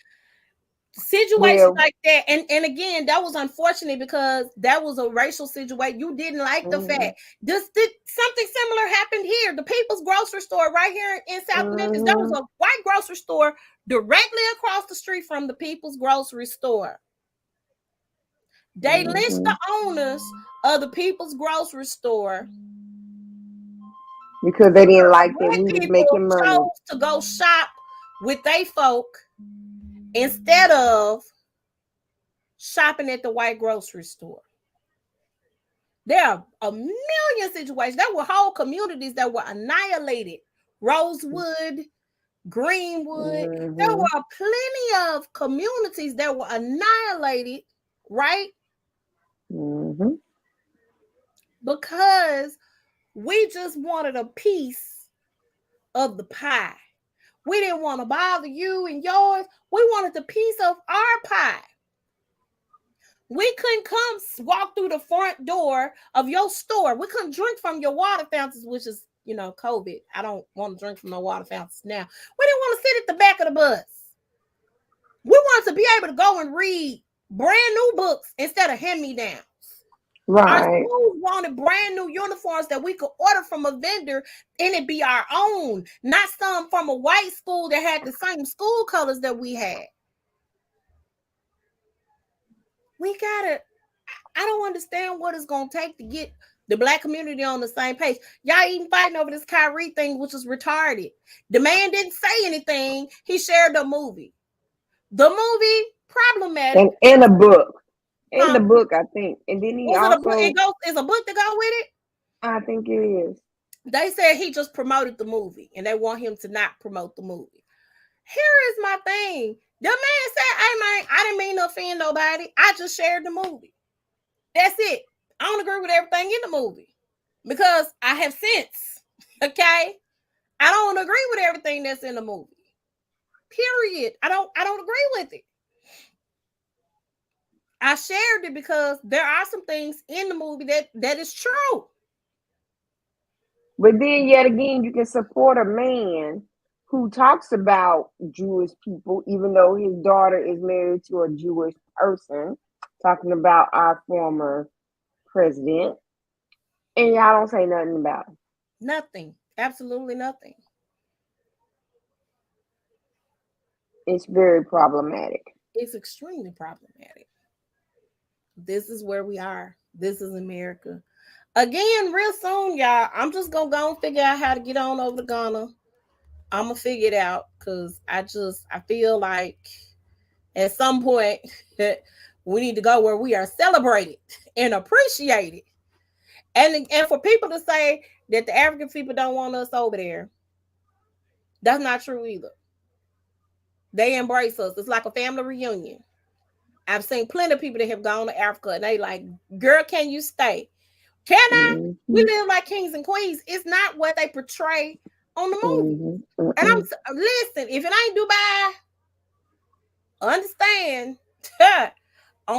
Situations Where like that, and again, that was unfortunate because that was a racial situation. You didn't like the mm-hmm, fact this did something similar happened here. The People's Grocery Store right here in South Memphis, there was mm-hmm, a white grocery store directly across the street from the People's Grocery Store. They lynched mm-hmm. the owners of the People's Grocery Store Because they didn't like that when we was people making money. chose to go shop with they folk instead of shopping at the white grocery store. There are a million situations. There were whole communities that were annihilated. Rosewood, Greenwood. There Mm-hmm, were plenty of communities that were annihilated, right? mm-hmm. Because we just wanted a piece of the pie. We didn't want to bother you and yours. We wanted the piece of our pie. We couldn't come walk through the front door of your store. We couldn't drink from your water fountains, which is, COVID. I don't want to drink from no water fountains now. We didn't want to sit at the back of the bus. We wanted to be able to go and read brand new books instead of hand-me-downs. Our Right. schools wanted brand new uniforms that we could order from a vendor and it be our own, not some from a white school that had the same school colors that we had. We gotta I don't understand what it's gonna take to get the black community on the same page. Y'all even fighting over this Kyrie thing, which is retarded. The man didn't say anything. He shared the movie. The movie problematic. And in a book. In Huh? the book, I think. And then he Was it a book? also, Is a book to go with it? I think it is. They said he just promoted the movie, and they want him to not promote the movie. Here is my thing. The man said, "Hey man, I didn't mean to offend nobody. I just shared the movie. That's it. I don't agree with everything in the movie because I have sense. Okay, I don't agree with everything that's in the movie. Period. I don't agree with it. I shared it because there are some things in the movie that is true. But then yet again, you can support a man who talks about Jewish people, even though his daughter is married to a Jewish person, talking about our former president, and y'all don't say nothing about it. Nothing. Absolutely nothing. It's very problematic. It's extremely problematic. This is where we are. This is America. Again, real soon, y'all. I'm just gonna go and figure out how to get on over to Ghana. I'm gonna figure it out because I feel like at some point we need to go where we are celebrated and appreciated. And for people to say that the African people don't want us over there, that's not true either. They embrace us. It's like a family reunion. I've seen plenty of people that have gone to Africa and they like, girl, can you stay? Can I? We Mm-hmm. live like kings and queens. It's not what they portray on the movie. Mm-hmm. And Mm-mm. listen, if it ain't Dubai, understand.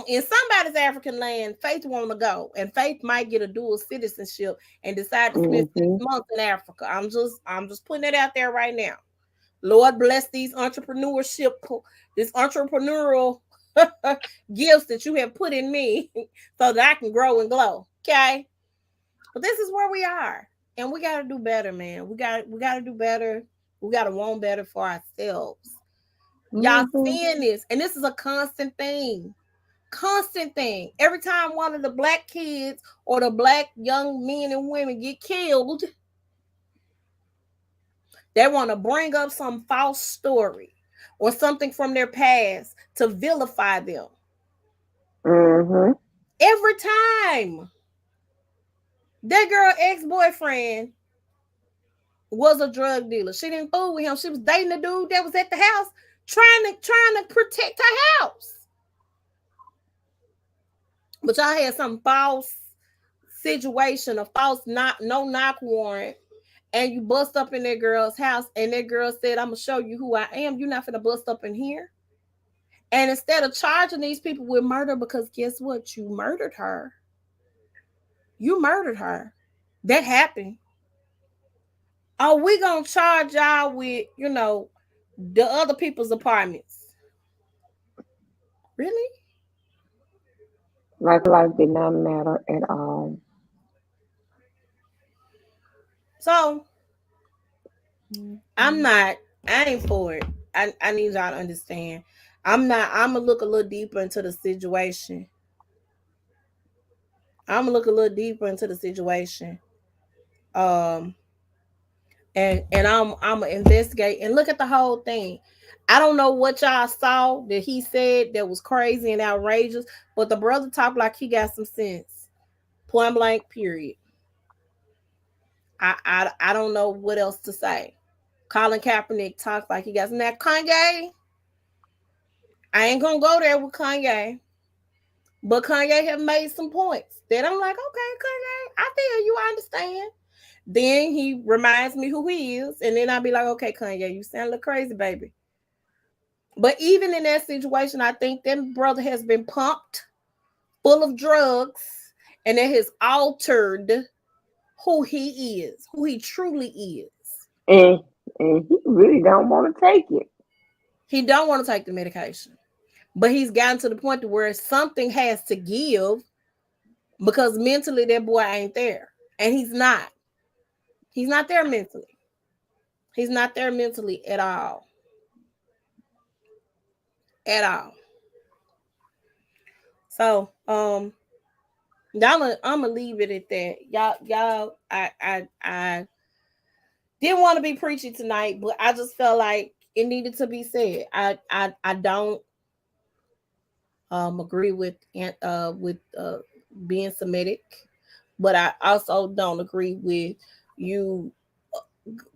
In somebody's African land, Faith want to go, and Faith might get a dual citizenship and decide to spend six Mm-hmm. months in Africa. I'm just putting it out there right now. Lord bless this entrepreneurial gifts that you have put in me, so that I can grow and glow. Okay, but this is where we are, and we got to do better, man. We got to do better. We got to want better for ourselves. Y'all Mm-hmm. seeing this, and this is a constant thing. Constant thing. Every time one of the black kids or the black young men and women get killed, they want to bring up some false story or something from their past to vilify them. Mm-hmm. Every time. That girl ex-boyfriend was a drug dealer. She didn't fool with him. She was dating a dude that was at the house trying to protect her house. But y'all had some false situation, a false no knock warrant, and you bust up in that girl's house, and that girl said, I'm gonna show you who I am. You're not gonna bust up in here. And instead of charging these people with murder, because guess what? You murdered her. You murdered her. That happened. Are we gonna charge y'all with, the other people's apartments? Really? Like life did not matter at all. So I'm not, I ain't for it. I need y'all to understand. I'm gonna look a little deeper into the situation. I'm gonna look a little deeper into the situation. Um and I'm gonna investigate and look at the whole thing. I don't know what y'all saw that he said that was crazy and outrageous, but the brother talked like he got some sense. Point blank, period. I don't know what else to say. Colin Kaepernick talks like he got some. Now Kanye, I ain't gonna go there with Kanye, but Kanye have made some points that I'm like, okay, Kanye, I feel you, I understand. Then he reminds me who he is, and then I'll be like, okay, Kanye, you sound a little crazy, baby. But even in that situation, I think that brother has been pumped full of drugs, and it has altered who he is, who he truly is. And and he really don't want to take it. He don't want to take the medication, but he's gotten to the point to where something has to give because mentally that boy ain't there, and he's not. He's not there mentally. He's not there mentally at all. At all. So, I'm gonna leave it at that. Y'all, I didn't want to be preachy tonight, but I just felt like it needed to be said. I don't agree with being Semitic, but I also don't agree with you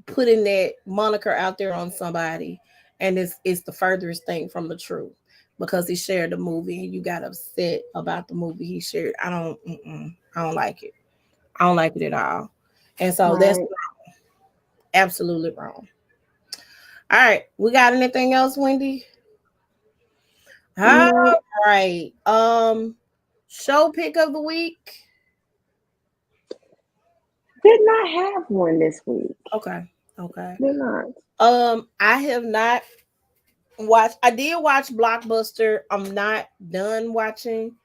putting that moniker out there on somebody, and it's the furthest thing from the truth because he shared the movie and you got upset about the movie he shared. I don't like it. I don't like it at all, and so that's Right. absolutely wrong. All right, we got anything else, Wendy? All No, right. Show pick of the week. did not have one this week. Okay. Okay. Did not. I have not watched. I did watch Blockbuster. I'm not done watching.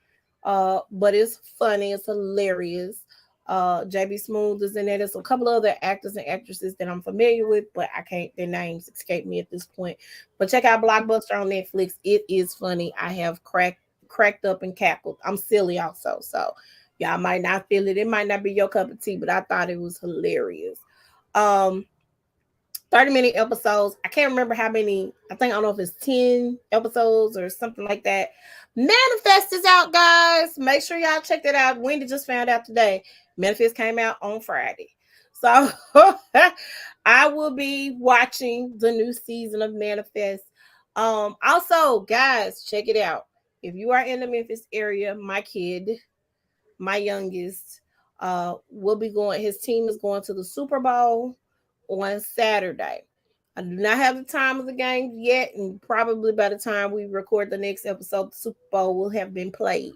But it's funny. It's hilarious. JB Smooth is in it. There's a couple other actors and actresses that I'm familiar with, but I can't. Their names escape me at this point. But check out Blockbuster on Netflix. It is funny. I have cracked cracked up and cackled. I'm silly also, so y'all might not feel it. It might not be your cup of tea, but I thought it was hilarious. Um, 30-minute episodes. I can't remember how many. I think I don't know if it's 10 episodes or something like that. Manifest is out, guys. Make sure y'all check that out. Wendy just found out today. Manifest came out on Friday. So I will be watching the new season of Manifest. Also, guys, check it out. If you are in the Memphis area, my youngest, will be going. His team is going to the Super Bowl on Saturday. I do not have the time of the game yet, and probably by the time we record the next episode, the Super Bowl will have been played.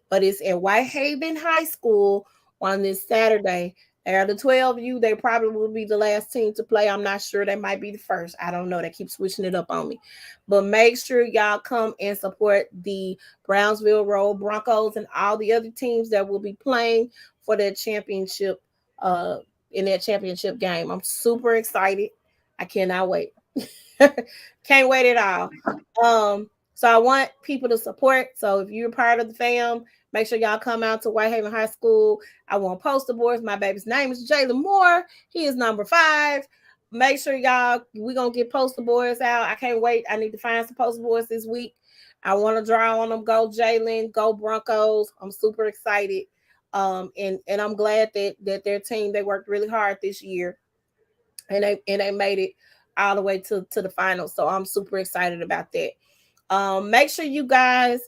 But it's at Whitehaven High School on this Saturday. Out of the 12U, they probably will be the last team to play. I'm not sure. They might be the first. I don't know. They keep switching it up on me. But make sure y'all come and support the Brownsville Road Broncos and all the other teams that will be playing for their championship in that championship game. I'm super excited. I cannot wait. Can't wait at all. So I want people to support. So if you're part of the fam, make sure y'all come out to Whitehaven High School. I want poster boards. My baby's name is Jalen Moore. He is number 5. Make sure y'all, we're gonna get poster boards out. I can't wait. I need to find some poster boards this week. I want to draw on them. Go Jalen, go Broncos. I'm super excited. And I'm glad that their team, they worked really hard this year, and they made it all the way to the finals. So I'm super excited about that. Make sure you guys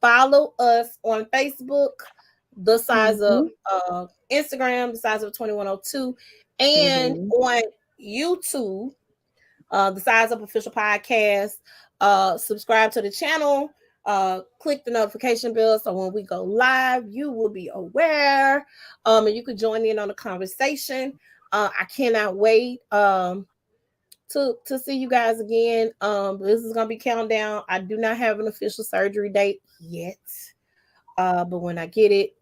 follow us on Facebook, the size of Mm-hmm. Instagram, the size of 2102, and Mm-hmm. on YouTube, the size of official podcast. Subscribe to the channel. Click the notification bell so when we go live, you will be aware. And you can join in on the conversation. I cannot wait. To see you guys again. This is gonna be countdown. I do not have an official surgery date yet. But when I get it,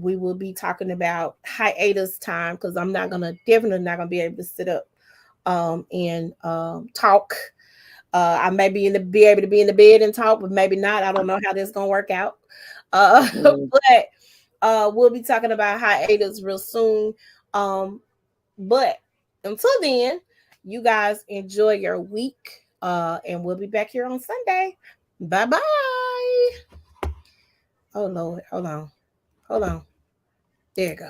we will be talking about hiatus time, because I'm not gonna definitely not gonna be able to sit up and talk. I may be able to be in the bed and talk, but maybe not. I don't know how this gonna work out. But we'll be talking about hiatus real soon. But until then, you guys enjoy your week. And we'll be back here on Sunday. Bye bye. Oh Lord, hold on. Hold on. There you go.